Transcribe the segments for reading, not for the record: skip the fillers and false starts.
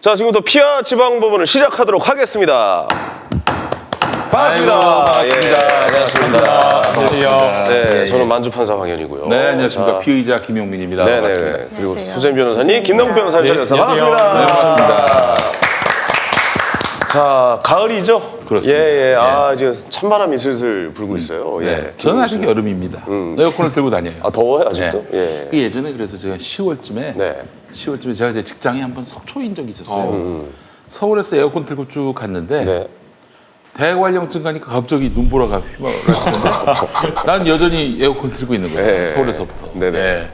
자, 지금부터 피아 지방법원을 시작하도록 하겠습니다. 반갑습니다. 반갑습니다. 예, 안녕하십니까. 안녕하세요. 네, 저는 만주판사 황현이고요. 네, 안녕하십니까. 자, 피의자 김용민입니다. 네네. 반갑습니다. 그리고 안녕하세요. 수재민 변호사님, 김동국 변호사님 자리에서 안녕하세요. 반갑습니다. 네, 반갑습니다. 자, 가을이죠? 그렇습니다. 예, 예. 아, 이제 찬바람이 슬슬 불고 있어요. 네, 예. 저는 아직 여름입니다. 에어컨을 들고 다녀요. 아, 더워요, 아직도? 네. 예. 그 예전에 그래서 제가 10월쯤에 네. 제가 이제 직장에 한번 속초인 적이 있었어요. 서울에서 에어컨 틀고 쭉 갔는데 네. 대관령쯤 가니까 갑자기 눈보라가 휘말았는데 난 여전히 에어컨 틀고 있는 거예요. 네. 서울에서부터. 네네. 네.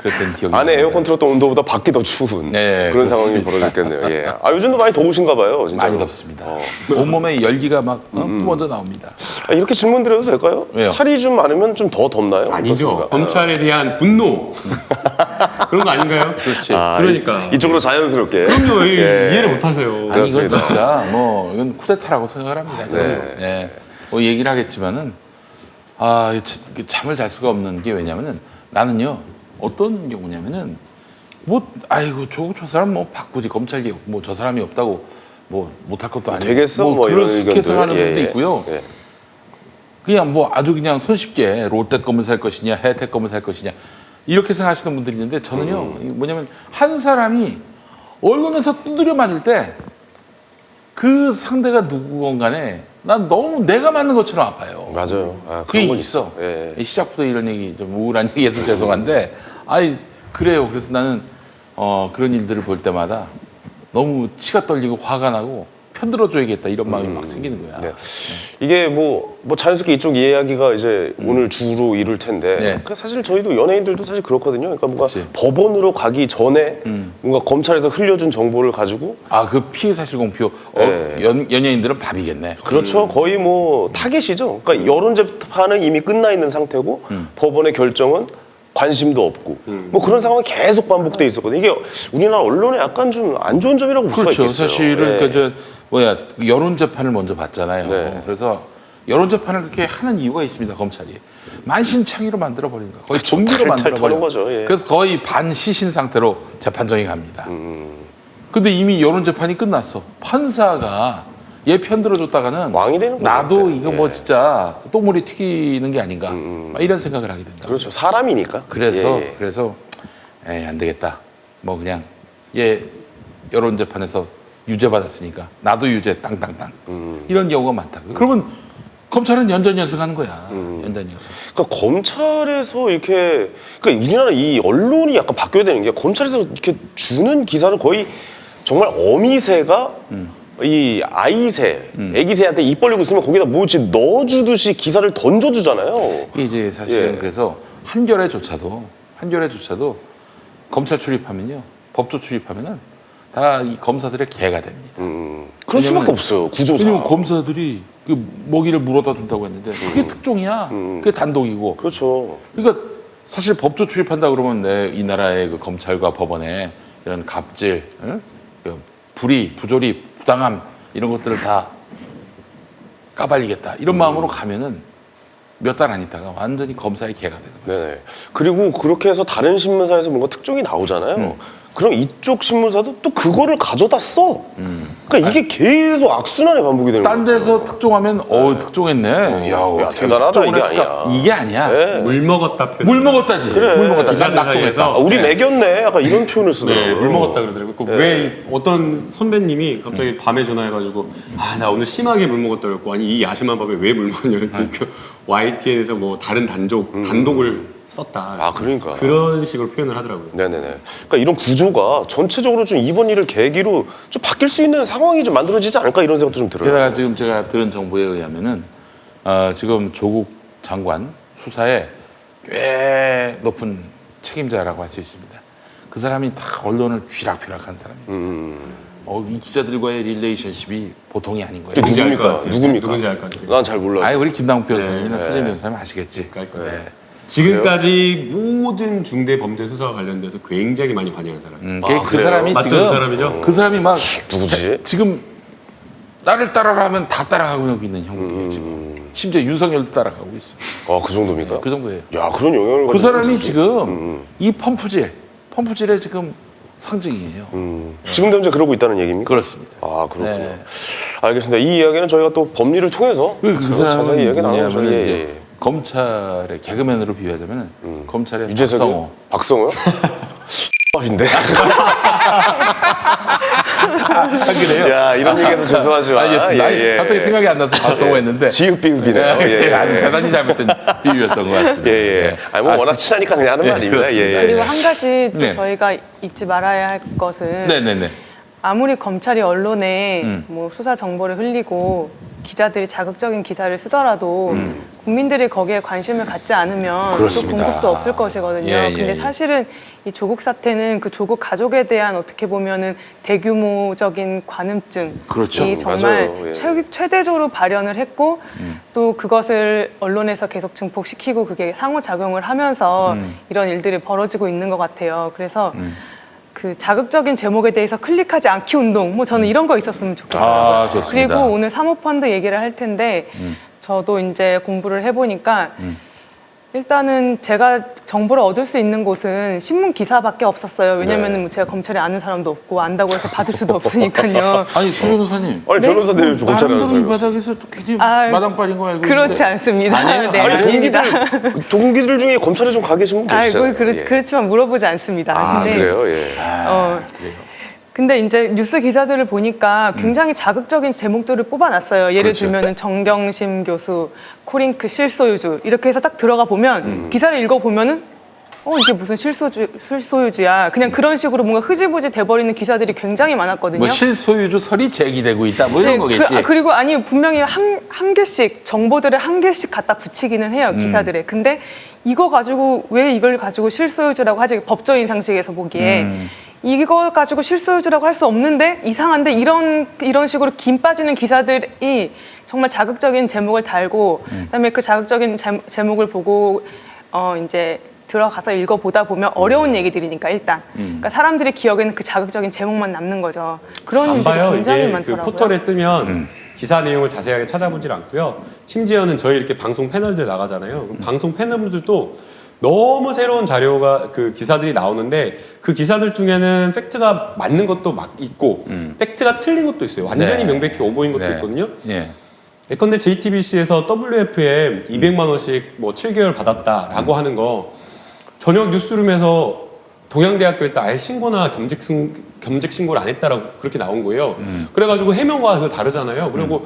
그랬던 기억이 안에 납니다. 에어컨 틀었던 온도보다 밖이 더 추운 네, 그런 상황이 그렇습니다. 벌어졌겠네요. 예. 아, 요즘도 많이 더우신가 봐요. 진짜. 많이 덥습니다. 온몸에 열기가 막 뿜어져 나옵니다. 아, 이렇게 질문 드려도 될까요? 왜요? 살이 좀 많으면 좀 더 덥나요? 아니죠. 어떻습니까? 검찰에 대한 분노 그런 거 아닌가요? 그렇지. 아, 그러니까. 이쪽으로 자연스럽게. 그럼요. 예. 이해를 못하세요. 아니 이건 그렇습니다. 진짜 뭐 이건 쿠데타라고 생각을 합니다. 저는. 네. 뭐 얘기를 하겠지만은 잠을 잘 수가 없는 게 왜냐면은 나는요 어떤 경우냐면은 뭐 아이고 저 사람 뭐 바꾸지 검찰 개혁 뭐 저 사람이 없다고 뭐 못할 것도 아니고 되겠어? 뭐 이런 그렇게 의견들. 생각하는 분도 예, 예. 있고요. 예. 그냥 뭐 아주 그냥 손쉽게 롯데 거을 살 것이냐 혜택 거을 살 것이냐 이렇게 생각하시는 분들이 있는데 저는요 이게 뭐냐면 한 사람이 언론에서 두드려 맞을 때 그 상대가 누구건 간에 난 너무 내가 맞는 것처럼 아파요. 맞아요. 아, 그게 그런 건 있어. 예. 시작부터 이런 얘기 좀 우울한 얘기해서 죄송한데 아이 그래요. 그래서 나는 그런 일들을 볼 때마다 너무 치가 떨리고 화가 나고 편들어줘야겠다 이런 마음이 막 생기는 거야. 네. 이게 뭐 자연스럽게 이쪽 이야기가 이제 오늘 주로 이룰 텐데 네. 그러니까 사실 저희도 연예인들도 사실 그렇거든요. 그러니까 뭔가 그치. 법원으로 가기 전에 뭔가 검찰에서 흘려준 정보를 가지고 그 피해 사실 공표 네. 연예인들은 밥이겠네. 그렇죠. 거의 뭐 타겟이죠. 그러니까 여론 재판은 이미 끝나 있는 상태고 법원의 결정은 관심도 없고 뭐 그런 상황이 계속 반복돼 있었거든요. 이게 우리나라 언론의 약간 좀 안 좋은 점이라고 볼 수가 그렇죠. 있겠어요. 사실은 예. 여론 재판을 먼저 받잖아요. 네. 그래서 여론 재판을 그렇게 하는 이유가 있습니다. 검찰이 만신창이로 만들어 버리는 거야. 거의 좀비로 탈탈 만들어 버리는 터는 거죠. 예. 그래서 거의 반시신 상태로 재판정에 갑니다. 근데 이미 여론 재판이 끝났어. 판사가 얘 편 들어줬다가는 왕이 되는 거죠. 나도 그때. 이거 뭐 예. 진짜 똥물이 튀기는 게 아닌가 막 이런 생각을 하게 된다. 그렇죠. 사람이니까. 그래서 예, 예. 그래서 안 되겠다. 뭐 그냥 얘 여론 재판에서 유죄 받았으니까 나도 유죄 땅땅땅 이런 경우가 많다. 그러면 검찰은 연전연승하는 거야. 연전연승. 그러니까 검찰에서 이렇게 그러니까 우리나라 이 언론이 약간 바뀌어야 되는 게 검찰에서 이렇게 주는 기사를 거의 정말 어미새가 이 아이새, 애기새한테 입 벌리고 있으면 거기다 뭐 넣어주듯이 기사를 던져주잖아요. 이게 이제 사실은 예. 그래서 한겨레조차도 검찰 출입하면요, 법조 출입하면은 다 이 검사들의 개가 됩니다. 그럴 수밖에 왜냐면- 없어요. 구조상. 왜냐면 검사들이 그 먹이를 물어다 준다고 했는데 그게 특종이야. 그게 단독이고. 그렇죠. 그러니까 사실 법조 출입한다 그러면 이 나라의 그 검찰과 법원에 이런 갑질, 그 불의, 부조리, 부당함 이런 것들을 다 까발리겠다 이런 마음으로 가면은 몇 달 안 있다가 완전히 검사의 개가 되는 거죠. 네. 그리고 그렇게 해서 다른 신문사에서 뭔가 특종이 나오잖아요. 그럼 이쪽 신문사도 또 그거를 가져다 써. 그러니까 이게 계속 악순환의 반복이 되는 딴 거예요. 데서 특종하면 특종했네. 야, 어떻게 대단하다, 특종을 이게 했을까? 아니야. 이게 아니야. 네. 물 먹었다 표현. 물 먹었다지. 그래. 물 먹었다. 기자들 난 낙동했다. 사이에서. 아, 우리 매겼네. 약간 이런 표현을 쓰더라고요. 네, 물 먹었다 그러더라고요. 왜 어떤 선배님이 갑자기 밤에 전화해가지고 나 오늘 심하게 물 먹었다 그랬고 아니 이 야심한 밤에 왜 물 먹었냐 그랬더니 그 YTN에서 뭐 다른 단독을 썼다. 아, 그러니까. 그런 식으로 표현을 하더라고요. 네네네. 그러니까 이런 구조가 전체적으로 좀 이번 일을 계기로 좀 바뀔 수 있는 상황이 좀 만들어지지 않을까 이런 생각도 좀 들어요. 게다가 지금 제가 들은 정보에 의하면은 지금 조국 장관 수사에 꽤 높은 책임자라고 할 수 있습니다. 그 사람이 다 언론을 쥐락펴락한 사람이에요. 이 기자들과의 릴레이션십이 보통이 아닌 거예요. 누군지 알 것 같아요. 같아요. 누굽니까? 누군지 알 것 같아요. 난 잘 몰라. 아예 우리 김남국 변호사님이나 수재민 변호사님 아시겠지. 알 거예요. 지금까지 모든 중대 범죄 수사와 관련돼서 굉장히 많이 관여한 사람. 그 그래요? 사람이 맞죠? 지금 그 사람이죠? 그 사람이 막 누구지? 지금 나를 따라라 하면 다 따라가고 있는 형국이에요 지금. 심지어 윤석열도 따라가고 있어. 아, 그 정도입니까? 그 정도예요. 야, 그런 영향을 그 가지고 사람이 있지. 지금 이 펌프질에 지금 상징이에요. 지금도 현재 그러고 있다는 얘기입니까? 그렇습니다. 아, 그렇군요. 네. 알겠습니다. 이 이야기는 저희가 또 법리를 통해서 그 자세히 이야기 나눠보죠. 뭐냐면 예, 이제 예. 검찰의 개그맨으로 비유하자면 검찰의 유재석이요? 박성호? 인데. 그래요? 야, 이런 얘기해서 죄송하죠. 알겠습니다. 아니, 갑자기 생각이 안 나서 박성호 했는데 지읒비읒이네요. 예, 예. 아주 대단히 잘못된 비유였던 것 같습니다. 예, 예. 아니, 뭐 워낙 친하니까 그냥 하는 예, 말입니다. 그렇습니다. 예, 예. 그리고 한 가지 또 네. 저희가 잊지 말아야 할 것은 네네네. 아무리 검찰이 언론에 뭐 수사 정보를 흘리고 기자들이 자극적인 기사를 쓰더라도 국민들이 거기에 관심을 갖지 않으면 그렇습니다. 또 공급도 없을 것이거든요. 예, 예, 근데 예. 사실은 이 조국 사태는 그 조국 가족에 대한 어떻게 보면은 대규모적인 관음증이 그렇죠. 정말 맞아요. 예. 최대적으로 발현을 했고 또 그것을 언론에서 계속 증폭시키고 그게 상호작용을 하면서 이런 일들이 벌어지고 있는 것 같아요. 그래서 그 자극적인 제목에 대해서 클릭하지 않기 운동, 뭐 저는 이런 거 있었으면 좋겠어요. 아, 좋습니다. 그리고 오늘 사모펀드 얘기를 할 텐데 저도 이제 공부를 해보니까 일단은 제가 정보를 얻을 수 있는 곳은 신문 기사밖에 없었어요. 왜냐면은 뭐 제가 검찰에 아는 사람도 없고 안다고 해서 받을 수도 없으니까요. 아니 소 변호사님. 아니, 변호사님 검찰 나름대로 이 안에서. 바닥에서 또 괜히 아, 마당발인 거 알고 그렇지 있는데. 않습니다. 아니에요? 네, 아니, 아닙니다. 동기들 중에 검찰에 좀 가 계신 분 계시잖아요. 아이고 예. 그렇지만 물어보지 않습니다. 아, 근데 그래요? 예. 그래요. 근데 이제 뉴스 기사들을 보니까 굉장히 자극적인 제목들을 뽑아놨어요. 예를 그렇죠. 들면은 정경심 교수, 코링크 실소유주 이렇게 해서 딱 들어가 보면 기사를 읽어보면은 이게 무슨 실소유주야. 그냥 그런 식으로 뭔가 흐지부지 돼버리는 기사들이 굉장히 많았거든요. 뭐 실소유주 설이 제기되고 있다 뭐 이런 거겠지. 그리고 아니 분명히 한 개씩 정보들을 한 개씩 갖다 붙이기는 해요 기사들에. 근데 이거 가지고 왜 이걸 가지고 실소유주라고 하지? 법조인 상식에서 보기에 이거 가지고 실소유주라고 할 수 없는데 이상한데 이런 식으로 김 빠지는 기사들이 정말 자극적인 제목을 달고 그다음에 그 자극적인 제목을 보고 이제 들어가서 읽어보다 보면 어려운 얘기들이니까 일단 그러니까 사람들의 기억에는 그 자극적인 제목만 남는 거죠. 그런 안 일들이 봐요. 굉장히 이게 그 많더라고요. 포털에 뜨면 기사 내용을 자세하게 찾아보질 않고요. 심지어는 저희 이렇게 방송 패널들 나가잖아요. 그럼 방송 패널분들도 너무 새로운 자료가 그 기사들이 나오는데 그 기사들 중에는 팩트가 맞는 것도 막 있고 팩트가 틀린 것도 있어요. 완전히 네. 명백히 오보인 것도 네. 있거든요. 예. 예컨대 JTBC에서 WFM 200만 원씩 뭐 7개월 받았다라고 하는 거 저녁 뉴스룸에서 동양대학교에다 아예 신고나 겸직 신고를 안 했다라고 그렇게 나온 거예요. 그래가지고 해명과 그거 다르잖아요. 그리고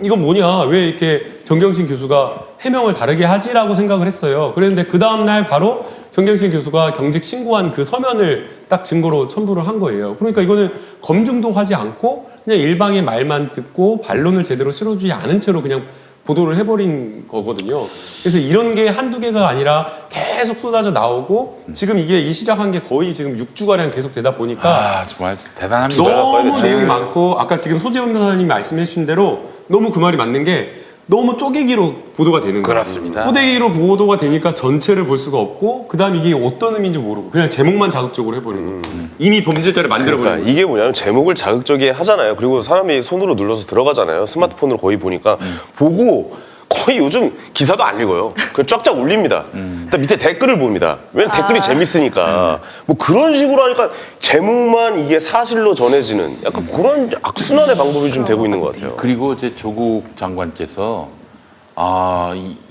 이건 뭐냐, 왜 이렇게 정경심 교수가 해명을 다르게 하지라고 생각을 했어요. 그랬는데 그 다음날 바로 정경심 교수가 경직 신고한 그 서면을 딱 증거로 첨부를 한 거예요. 그러니까 이거는 검증도 하지 않고 그냥 일방의 말만 듣고 반론을 제대로 실어주지 않은 채로 그냥 보도를 해버린 거거든요. 그래서 이런 게 한두 개가 아니라 계속 쏟아져 나오고 지금 이게 이 시작한 게 거의 지금 6주가량 계속 되다 보니까 아 정말 대단합니다. 너무 내용이 많고 아까 지금 소재훈 변호사님이 말씀해 주신 대로 너무 그 말이 맞는 게 너무 쪼개기로 보도가 되는 거예요. 그렇습니다. 쪼개기로 보도가 되니까 전체를 볼 수가 없고 그 다음에 이게 어떤 의미인지 모르고 그냥 제목만 자극적으로 해버리는 거예요. 이미 범죄자를 만들어버리는 그러니까 이게 뭐냐면 제목을 자극적이게 하잖아요. 그리고 사람이 손으로 눌러서 들어가잖아요. 스마트폰으로 거의 보니까 보고 거의 요즘 기사도 안 읽어요. 그냥 쫙쫙 올립니다. 일단 밑에 댓글을 봅니다. 왜냐면 댓글이 재밌으니까. 뭐 그런 식으로 하니까 제목만 이게 사실로 전해지는 약간 그런 악순환의 방법이 좀 되고 있는 것 같아요. 그리고 이제 조국 장관께서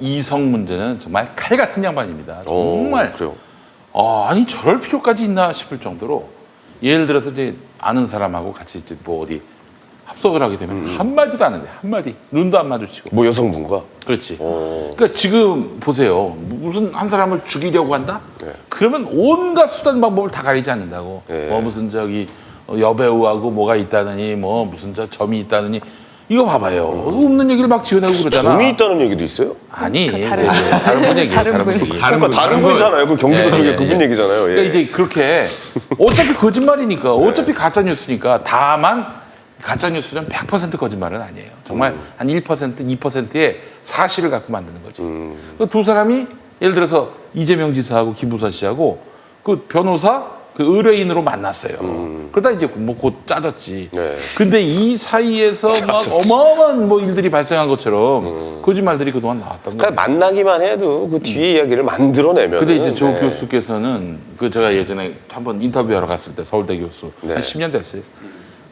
이성 문제는 정말 칼 같은 양반입니다. 정말 그래요. 아니 저럴 필요까지 있나 싶을 정도로 예를 들어서 이제 아는 사람하고 같이 이제 뭐 어디 합석을 하게 되면 한마디도 안 하는데 한마디 눈도 안 마주치고 뭐 여성분과. 그렇지. 그러니까 지금 보세요. 무슨 한 사람을 죽이려고 한다? 네. 그러면 온갖 수단 방법을 다 가리지 않는다고. 네. 뭐 무슨 저기 여배우하고 뭐가 있다느니 뭐 무슨 저 점이 있다느니 이거 봐봐요. 없는 얘기를 막 지어내고 그러잖아. 점이 있다는 얘기도 있어요? 아니 그 이제 다른 다른 분 얘기예요. 다른 다른 분. 분 얘기. 그러니까 다른 분이잖아요. 그 경기도 쪽에 예, 그분 예. 얘기잖아요. 예. 그러니까 이제 그렇게 어차피 거짓말이니까 어차피 가짜 뉴스니까 다만 가짜 뉴스는 100% 거짓말은 아니에요. 정말 한 1%, 2%의 사실을 갖고 만드는 거지. 그 두 사람이 예를 들어서 이재명 지사하고 김부선 씨하고 그 변호사 그 의뢰인으로 만났어요. 그러다 이제 뭐 곧 짜졌지. 네. 근데 이 사이에서 막 어마어마한 뭐 일들이 발생한 것처럼 거짓말들이 그동안 나왔던 거예요. 그러니까 만나기만 해도 그 뒤에 이야기를 만들어내면. 근데 이제 조 교수께서는 그 제가 예전에 한번 인터뷰하러 갔을 때 서울대 교수 네. 한 10년 됐어요.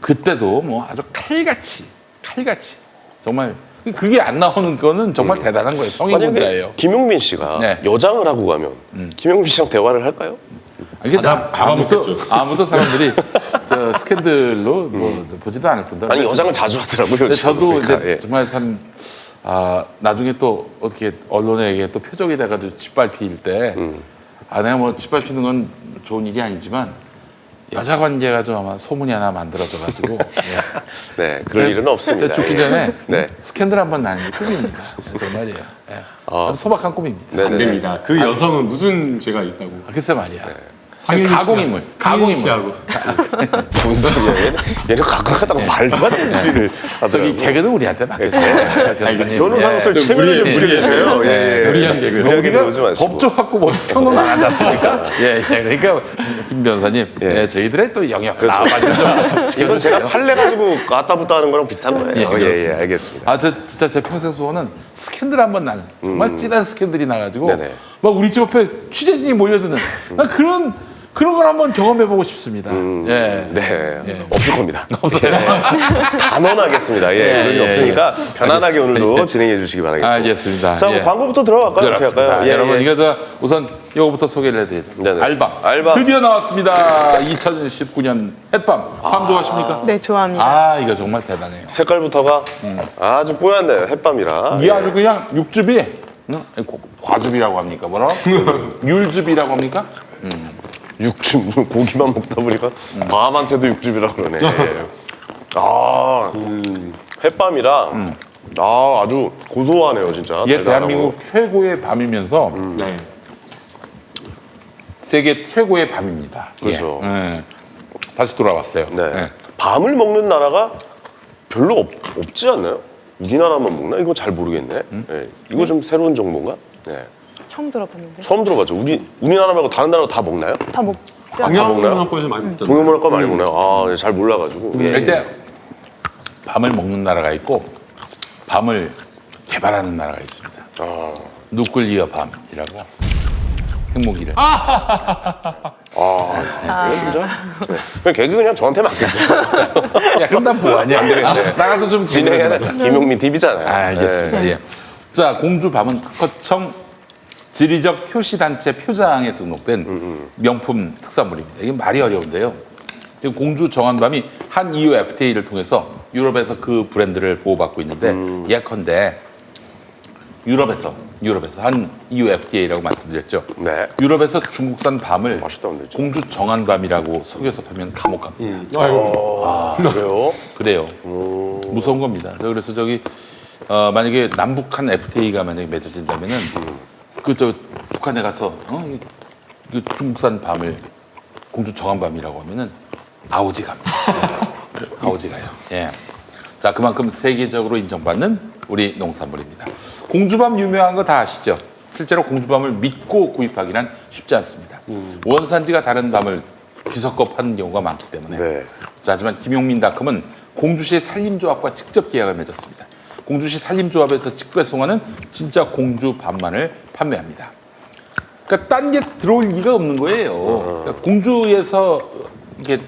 그때도 뭐 아주 칼같이 정말 그게 안 나오는 거는 정말 대단한 거예요. 성인군자예요. 김용민 씨가 네. 여장을 하고 가면 김용민 씨랑 대화를 할까요? 이게 잡아먹겠죠. 아무도 사람들이 저 스캔들로 뭐 보지도 않을 뿐더러. 아니 여장을 자주 하더라고요. 근데 저도 그러니까, 이제 예. 정말 참 나중에 또 어떻게 언론에게 또 표적이 돼가지고 짓밟힐 때 내가 뭐 짓밟히는 건 좋은 일이 아니지만 여자 관계가 좀 아마 소문이 하나 만들어져가지고 네, 그럴 일은 없습니다. 제가 죽기 예. 전에 네. 스캔들 한번 나는 게 꿈입니다. 정말이에요. 예. 아주 소박한 꿈입니다. 네, 안 네. 됩니다. 그 여성은 무슨 죄가 있다고? 글쎄 말이야. 황윤희 가공인물, 황윤희 가공인물. 씨하고 무슨 소리야? 얘는 가끔 하다가 말도 안 되는 소리를 하더라고요. 저기 개그는 우리한테 맡겨줘. 변호사로서 체면을 좀 지켜주세요. 예. 무리한 개그. 무리하게 우리가 들어오지 마시고. 법조 갖고 뭐 평론 안 하지 않습니까? 예, 그러니까 김 변호사님, 예. 저희들의 또 영역 나와가지고 좀 이건 지켜주세요. 제가 판례 가지고 왔다 붙다 하는 거랑 비슷한 거예요. 예, 예, 그렇습니다. 알겠습니다. 진짜 제 평생 소원은 스캔들 한번 나는 정말 찐한 스캔들이 나가지고 네네. 막 우리 집 앞에 취재진이 몰려드는 나 그런 걸 한번 경험해보고 싶습니다. 예. 네, 예. 없을 겁니다. 없어요. 단언하겠습니다. 예, 그런 게 없으니까 편안하게 알겠습니다. 오늘도 예. 진행해 주시기 바라겠습니다. 알겠습니다. 자, 예. 뭐 광고부터 들어갈까요? 어떻게 그렇습니다. 할까요? 예, 여러분 예. 이거 우선 이거부터 소개를 해드릴게요. 네네. 알밤 드디어 나왔습니다. 2019년 햇밤. 밤 좋아하십니까? 네, 좋아합니다. 이거 정말 대단해요. 색깔부터가 아주 뽀얗네요. 햇밤이라. 이게 아주 그냥 육즙이 과즙이라고 합니까? 뭐라? 율즙이라고 합니까? 육즙 고기만 먹다 보니까 밤한테도 육즙이라고 그러네. 햇밤이라 아주 고소하네요, 진짜. 이게 달달하고. 대한민국 최고의 밤이면서 네. 세계 최고의 밤입니다. 그렇죠. 예. 다시 돌아왔어요. 네. 예. 밤을 먹는 나라가 별로 없지 않나요? 우리나라만 먹나? 이거 잘 모르겠네. 네. 이거 좀 새로운 정보인가? 네. 처음 들어봤는데. 처음 들어봤죠. 우리나라 말고 다른 나라 다 먹나요? 다 먹지 않아요? 동양문화권에서 많이 먹던데. 동양문화과 많이 먹나요? 잘 몰라가지고. 예. 이제 밤을 먹는 나라가 있고 밤을 개발하는 나라가 있습니다. 누클리어 밤이라고 핵무기를. 진짜? 네. 그냥 개그 그냥 저한테 맡겠어요. 야, 그럼 난 뭐하냐? 나가서 좀 진행해야 돼. 김용민 TV잖아요. 알겠습니다. 네. 예. 자, 공주밤은 특허청 지리적 표시단체 표장에 등록된 명품 특산물입니다. 이게 말이 어려운데요. 지금 공주 정한밤이 한 EU FTA를 통해서 유럽에서 그 브랜드를 보호받고 있는데 예컨대 유럽에서 한 EU FTA라고 말씀드렸죠. 네. 유럽에서 중국산 밤을 맛있다, 근데 진짜. 공주 정한밤이라고 속여서 팔면 감옥 갑니다. 그래요? 그래요. 무서운 겁니다. 그래서 만약에 남북한 FTA가 만약에 맺어진다면은 북한에 가서 이 중국산 밤을 공주 정한밤이라고 하면은 아오지 갑니다. 아오지 가요. 예. 자, 그만큼 세계적으로 인정받는 우리 농산물입니다. 공주밤 유명한 거 다 아시죠? 실제로 공주밤을 믿고 구입하기는 쉽지 않습니다. 원산지가 다른 밤을 뒤섞어 파는 경우가 많기 때문에. 네. 자, 하지만 김용민닷컴은 공주시의 산림조합과 직접 계약을 맺었습니다. 공주시 산림조합에서 직배송하는 진짜 공주 밤만을 판매합니다. 그러니까 딴 게 들어올 리가 없는 거예요. 그러니까 공주에서 이렇게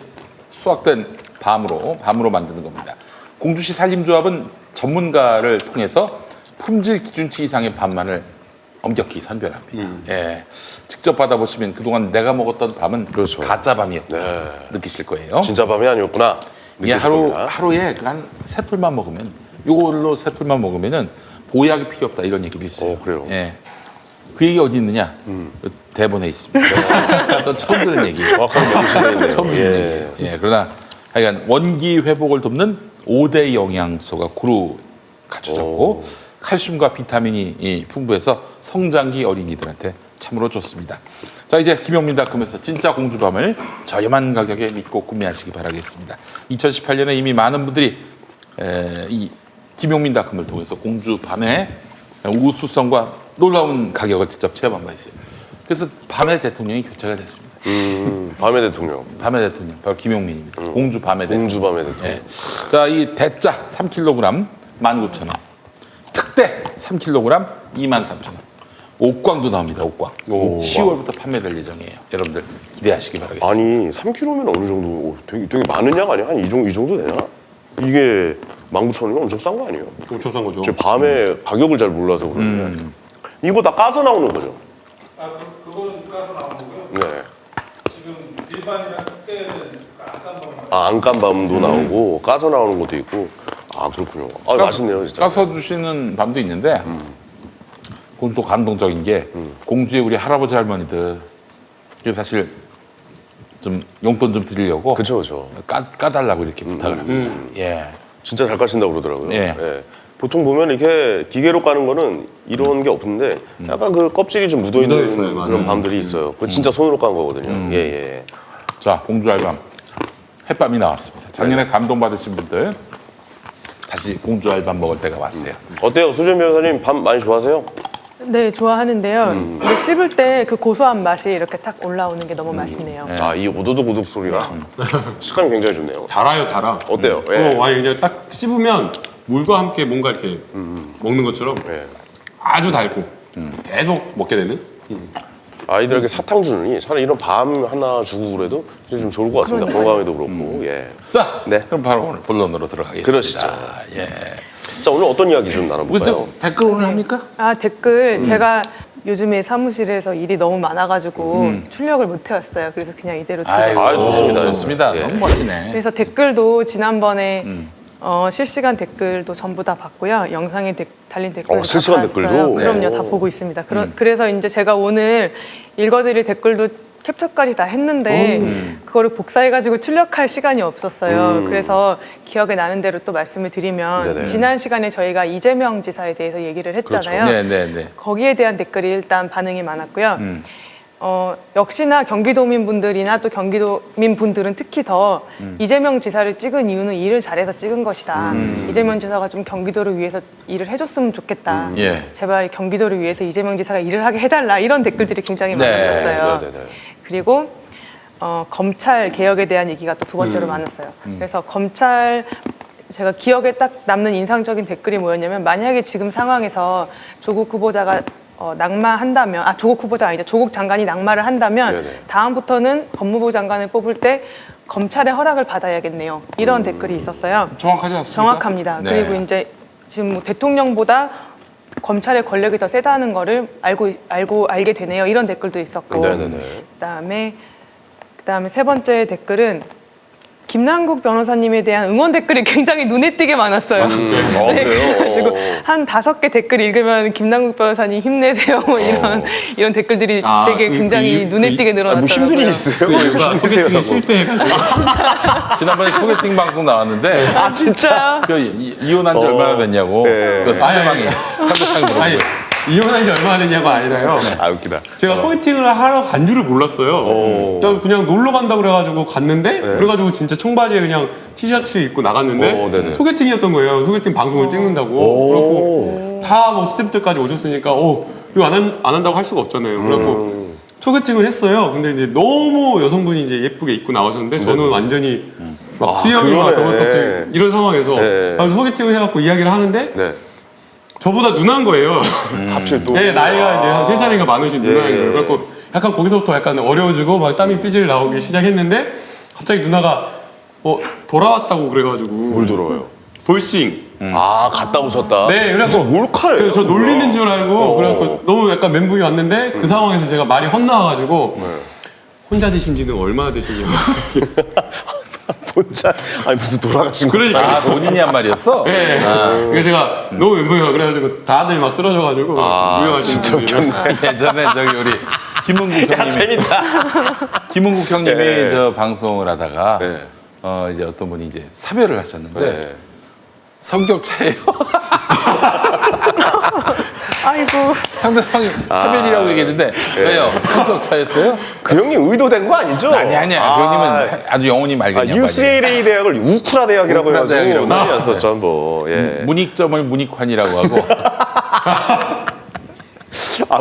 수확된 밤으로 만드는 겁니다. 공주시 산림조합은 전문가를 통해서 품질 기준치 이상의 밤만을 엄격히 선별합니다. 예, 직접 받아보시면 그동안 내가 먹었던 밤은 그렇죠. 가짜 밤이었다 네. 느끼실 거예요. 진짜 밤이 아니었구나. 이게 느끼실 겁니다. 하루에 한 세 톨만 먹으면 이걸로 세 톨만 먹으면은 보약이 필요 없다 이런 얘기도 있어요. 그래요? 예. 그 얘기 어디 있느냐? 대본에 있습니다. 전 처음 들은 얘기예요. 정확하게 메모시네요. 처음 듣는 얘기예요. 예, 그러나 하여간 원기 회복을 돕는 5대 영양소가 고루 갖춰졌고 칼슘과 비타민이 풍부해서 성장기 어린이들한테 참으로 좋습니다. 자, 이제 김용민닷컴에서 진짜 공주밤을 저렴한 가격에 믿고 구매하시기 바라겠습니다. 2018년에 이미 많은 분들이 이 김용민닷컴을 통해서 공주밤의 우수성과 놀라운 가격을 직접 체험한 바 있어요. 그래서 밤에 대통령이 교체가 됐습니다. 밤의 대통령. 밤의 대통령 바로 김용민입니다. 공주 밤의 대통령. 공주 밤의 대통령. 예. 자, 이 대짜 3kg 19,000원. 특대 3kg 23,000원. 옥광도 나옵니다. 옥광. 오, 10월부터 판매될 예정이에요. 여러분들 기대하시기 바라겠습니다. 아니 3kg면 어느 정도? 오, 되게 많은 양 아니야? 한 이 정도 되나? 이게 19,000원이면 엄청 싼 거 아니에요? 엄청 싼 거죠. 제 밤에 가격을 잘 몰라서 그러는데 이거 다 까서 나오는 거죠? 그거는 까서 나온 거고요. 네. 지금 일반이랑 특대는 안깐 범 아, 안깐 밤도 나오고 까서 나오는 것도 있고. 아 그렇군요. 아 맛있네요 진짜. 까서 주시는 밤도 있는데 그건 또 감동적인 게 공주의 우리 할아버지 할머니들 그래서 사실 좀 용돈 좀 드리려고 그쵸 그쵸. 까달라고 이렇게 부탁을 합니다. 예. 진짜 잘 까신다고 그러더라고요. 예. 보통 보면 이렇게 기계로 까는 거는 이런 게 없는데 약간 그 껍질이 좀 묻어 있는 묻어있어요, 맞아요. 그런 밤들이 있어요. 그 진짜 손으로 깐 거거든요. 예. 자, 공주 알밤 햇밤이 나왔습니다. 작년에 감동받으신 분들 다시 공주 알밤 먹을 때가 왔어요. 어때요, 수진 변호사님 밤 많이 좋아하세요? 네, 좋아하는데요. 근데 씹을 때 그 고소한 맛이 이렇게 딱 올라오는 게 너무 맛있네요. 네. 아, 이 오도독 오독 소리가 식감이 굉장히 좋네요. 달아요, 달아. 어때요? 예. 아니 그냥 딱 씹으면 물과 함께 뭔가 이렇게 먹는 것처럼 예. 아주 달고 계속 먹게 되는. 아이들에게 사탕 주느니 차라리 이런 밤 하나 주고 그래도 좀 좋을 것 같습니다. 건강에도 그렇고. 예. 자, 네. 그럼 바로 오늘 본론으로 들어가겠습니다. 그러시죠. 예. 자, 오늘 어떤 이야기 좀 우리 나눠볼까요? 좀 댓글 오늘 합니까? 아, 댓글 제가 요즘에 사무실에서 일이 너무 많아가지고 출력을 못 해왔어요. 그래서 그냥 이대로 아이고, 들어요. 좋습니다. 좋습니다. 예. 너무 멋지네. 그래서 댓글도 지난번에 실시간 댓글도 전부 다 봤고요. 영상에 달린 댓글도 다 실시간 봤어요. 댓글도? 그럼요, 네. 다 보고 있습니다. 그래서 이제 제가 오늘 읽어드릴 댓글도 캡처까지 다 했는데 그거를 복사해가지고 출력할 시간이 없었어요. 그래서 기억에 나는 대로 또 말씀을 드리면 네네. 지난 시간에 저희가 이재명 지사에 대해서 얘기를 했잖아요. 네, 네, 네. 거기에 대한 댓글이 일단 반응이 많았고요. 역시나 경기도민 분들이나 또 경기도민 분들은 특히 더 이재명 지사를 찍은 이유는 일을 잘해서 찍은 것이다. 이재명 지사가 좀 경기도를 위해서 일을 해줬으면 좋겠다. 예. 제발 경기도를 위해서 이재명 지사가 일을 하게 해달라. 이런 댓글들이 굉장히 네. 많았어요. 네네네. 그리고 검찰 개혁에 대한 얘기가 또 두 번째로 많았어요. 그래서 검찰 제가 기억에 딱 남는 인상적인 댓글이 뭐였냐면 만약에 지금 상황에서 조국 후보자가 낙마한다면 조국 후보자 아니죠. 조국 장관이 낙마를 한다면 네네. 다음부터는 법무부 장관을 뽑을 때 검찰의 허락을 받아야겠네요. 이런 댓글이 있었어요. 정확하지 않습니까? 정확합니다. 네. 그리고 이제 지금 뭐 대통령보다 검찰의 권력이 더 세다는 거를 알게 되네요. 이런 댓글도 있었고. 네네네. 그다음에 세 번째 댓글은 김남국 변호사님에 대한 응원 댓글이 굉장히 눈에 띄게 많았어요. 그래요? 그리고 한 5개 댓글 읽으면 김남국 변호사님 힘내세요. 뭐 이런 댓글들이 되게 굉장히 눈에 띄게 뭐 늘어났더라고요. 힘든 일이 있어요? 그러니까 소개팅에 실패해가지고 지난번에 소개팅 방송 나왔는데 아, 진짜요? 그 이혼한 지 얼마나 됐냐고 네. 그 상대방이 아니 물어보고요. 이혼한 지 얼마나 됐냐고 아니라요. 아 웃기다. 제가 소개팅을 하러 간 줄을 몰랐어요. 일단 그냥 놀러 간다 그래가지고 갔는데 그래가지고 진짜 청바지에 그냥 티셔츠 입고 나갔는데 네네. 소개팅이었던 거예요. 소개팅 방송을 찍는다고. 그래갖고 다 뭐 스태프들까지 오셨으니까 이거 안 한다고 할 수가 없잖아요. 그래갖고 소개팅을 했어요. 근데 이제 너무 여성분이 이제 예쁘게 입고 나오셨는데 저는 완전히 막 수염이 막 그러네. 더벅덕지 이런 상황에서 네. 소개팅을 해갖고 이야기를 하는데 네. 저보다 누나인 거예요. 하필 또. 네, 나이가 이제 한 3살인가 많으신 누나인 거예요. 그래갖고 약간 거기서부터 약간 어려워지고 막 땀이 삐질 나오기 시작했는데 갑자기 누나가 돌아왔다고 그래가지고 뭘 돌아와요? 돌싱. 아 갔다 오셨다. 네, 그래갖고 몰카예요. 그래서 저 놀리는 줄 알고 그래갖고 너무 약간 멘붕이 왔는데 그 상황에서 제가 말이 헛나와가지고 혼자 드신 지는 얼마나 되시냐고. 혼자 아니 무슨 돌아가신 거? 그러니까. 아, 본인이 한 말이었어? 네. 그래서 제가 너무 멘붕이 와 그래가지고 다들 막 쓰러져가지고 유명하신 진짜 분들이랑. 웃겼네. 예전에 저기 우리 김은국 야 형님이 재밌다. 김은국 형님이 네. 저 방송을 하다가 네. 이제 어떤 분이 이제 사별을 하셨는데 네. 성격차예요. 아이고. 상대방이 사별이라고 얘기했는데 왜요? 성격차였어요? 그 형님 의도된 거 아니죠? 아니야. 그 형님은 아주 영혼이 맑은 양반이에요. UCLA 대학을 우쿠라 대학이라고 우쿠라 해가지고 대학이라고. 난리 났었죠 한번. 예. 문익점을 문익환이라고 하고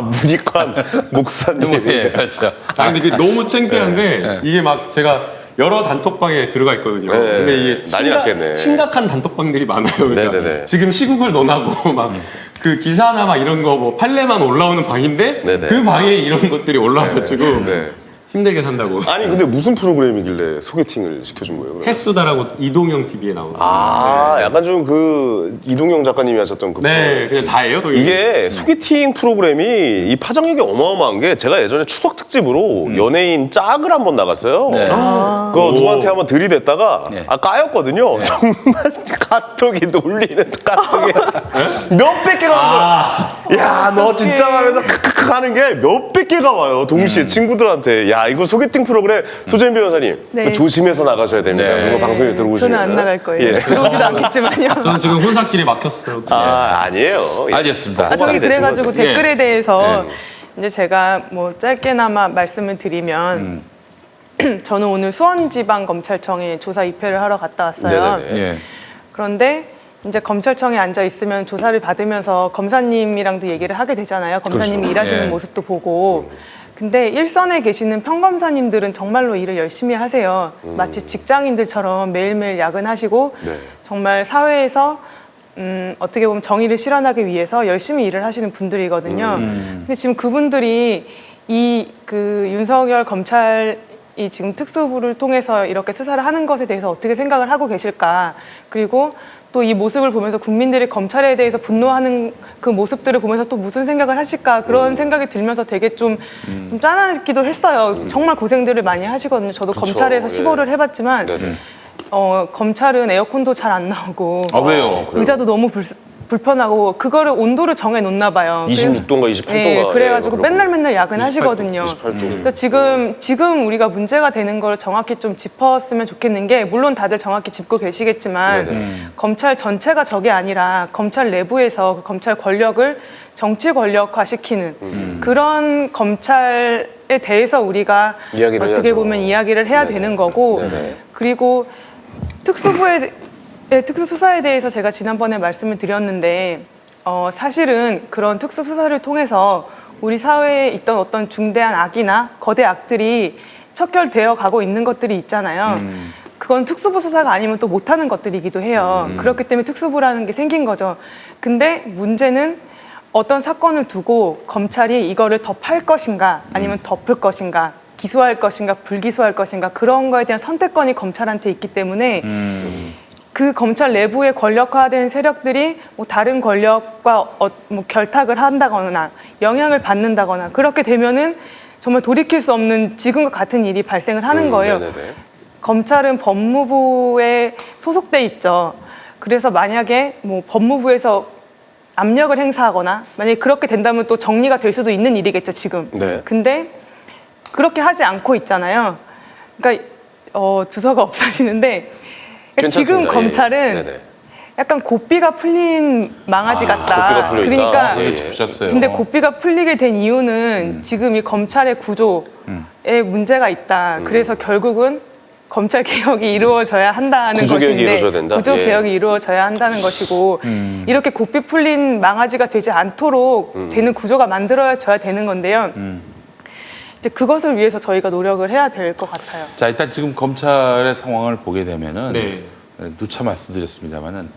문익환 목사님. 예, 그렇죠. 아 근데 이게 너무 창피한데 이게 막 제가 여러 단톡방에 들어가 있거든요. 네, 근데 이게 난리 났겠네. 심각한 단톡방들이 많아요. 그러니까 네네네. 지금 시국을 논하고 막 그 기사나 막 이런 거 뭐 판례만 올라오는 방인데 네네. 그 방에 이런 것들이 올라와가지고 네. 힘들게 산다고. 아니 근데 무슨 프로그램이길래 소개팅을 시켜준 거예요? 그러면? 햇수다라고 이동형 TV에 나오는. 아, 약간 좀 그 이동영 작가님이 하셨던 그 네, 그냥 다예요. 또 이게 소개팅 프로그램이 이 파장력이 어마어마한 게 제가 예전에 추석 특집으로 연예인 짝을 한번 나갔어요. 네. 그거 누구한테 한번 들이댔다가 네. 까였거든요. 정말 카톡이 놀리는 카톡이 몇백 개가 온 거야. 야, 너 진짜 하면서 크크크 하는 게 몇백 개가 와요. 동시에 친구들한테. 야, 이거 소개팅 프로그램 소재인 변호사님 네. 조심해서 나가셔야 됩니다. 네. 이거 방송에 들어오시면 저는 안 나갈 거예요. 예. 들어오지도 않겠지만요. 저는 지금 혼사길에 막혔어요. 어떡해. 아니에요. 예. 알겠습니다. 아, 저기 되신 그래가지고 거죠. 댓글에 대해서 이제 제가 뭐 짧게나마 말씀을 드리면 저는 오늘 수원지방검찰청에 조사 입회를 하러 갔다 왔어요. 네네네. 예. 그런데 이제 검찰청에 앉아 있으면 조사를 받으면서 검사님이랑도 얘기를 하게 되잖아요. 검사님이 그렇죠. 일하시는 예. 모습도 보고. 근데 일선에 계시는 평검사님들은 정말로 일을 열심히 하세요. 마치 직장인들처럼 매일매일 야근하시고 네. 정말 사회에서 어떻게 보면 정의를 실현하기 위해서 열심히 일을 하시는 분들이거든요. 근데 지금 그분들이 이 그 윤석열 검찰이 지금 특수부를 통해서 이렇게 수사를 하는 것에 대해서 어떻게 생각을 하고 계실까? 그리고 또 이 모습을 보면서 국민들이 검찰에 대해서 분노하는 그 모습들을 보면서 또 무슨 생각을 하실까? 그런 생각이 들면서 되게 좀 짠하기도 했어요. 정말 고생들을 많이 하시거든요. 저도 그쵸, 검찰에서 예. 시골을 해봤지만 네네. 검찰은 에어컨도 잘 안 나오고 아, 왜요? 의자도 너무 불편하고 그거를 온도를 정해 놓나 봐요. 26도인가 28도인가. 네, 그래가지고 맨날 야근하시거든요. 28도. 그래서 지금 우리가 문제가 되는 걸 정확히 좀 짚었으면 좋겠는 게 물론 다들 정확히 짚고 계시겠지만 네네. 검찰 전체가 적이 아니라 검찰 내부에서 그 검찰 권력을 정치 권력화시키는 그런 검찰에 대해서 우리가 이야기를 어떻게 해야죠. 보면 이야기를 해야 네네. 되는 거고 네네. 그리고 특수수사에 대해서 제가 지난번에 말씀을 드렸는데 사실은 그런 특수수사를 통해서 우리 사회에 있던 어떤 중대한 악이나 거대 악들이 척결되어 가고 있는 것들이 있잖아요. 그건 특수부 수사가 아니면 또 못하는 것들이기도 해요. 그렇기 때문에 특수부라는 게 생긴 거죠. 근데 문제는 어떤 사건을 두고 검찰이 이거를 더 팔 것인가 아니면 덮을 것인가 기소할 것인가 불기소할 것인가 그런 거에 대한 선택권이 검찰한테 있기 때문에 그 검찰 내부에 권력화된 세력들이 뭐 다른 권력과 뭐 결탁을 한다거나 영향을 받는다거나 그렇게 되면은 정말 돌이킬 수 없는 지금과 같은 일이 발생을 하는 거예요. 네네네. 검찰은 법무부에 소속돼 있죠. 그래서 만약에 뭐 법무부에서 압력을 행사하거나 만약에 그렇게 된다면 또 정리가 될 수도 있는 일이겠죠, 지금. 네. 근데 그렇게 하지 않고 있잖아요. 그러니까 두서가 없어지는데 지금 괜찮습니다. 검찰은 예, 예. 네네. 약간 고삐가 풀린 망아지 같다. 고삐가 풀려 있다. 그러니까 예, 예. 짚으셨어요. 근데 고삐가 풀리게 된 이유는 지금 이 검찰의 구조에 문제가 있다. 그래서 결국은 검찰 개혁이 이루어져야 한다는 구조 개혁이 것인데 이루어져야 된다? 구조 예. 개혁이 이루어져야 한다는 것이고 이렇게 고삐 풀린 망아지가 되지 않도록 되는 구조가 만들어져야 되는 건데요. 이제 그것을 위해서 저희가 노력을 해야 될 것 같아요. 자, 일단 지금 검찰의 상황을 보게 되면은 네. 누차 말씀드렸습니다만은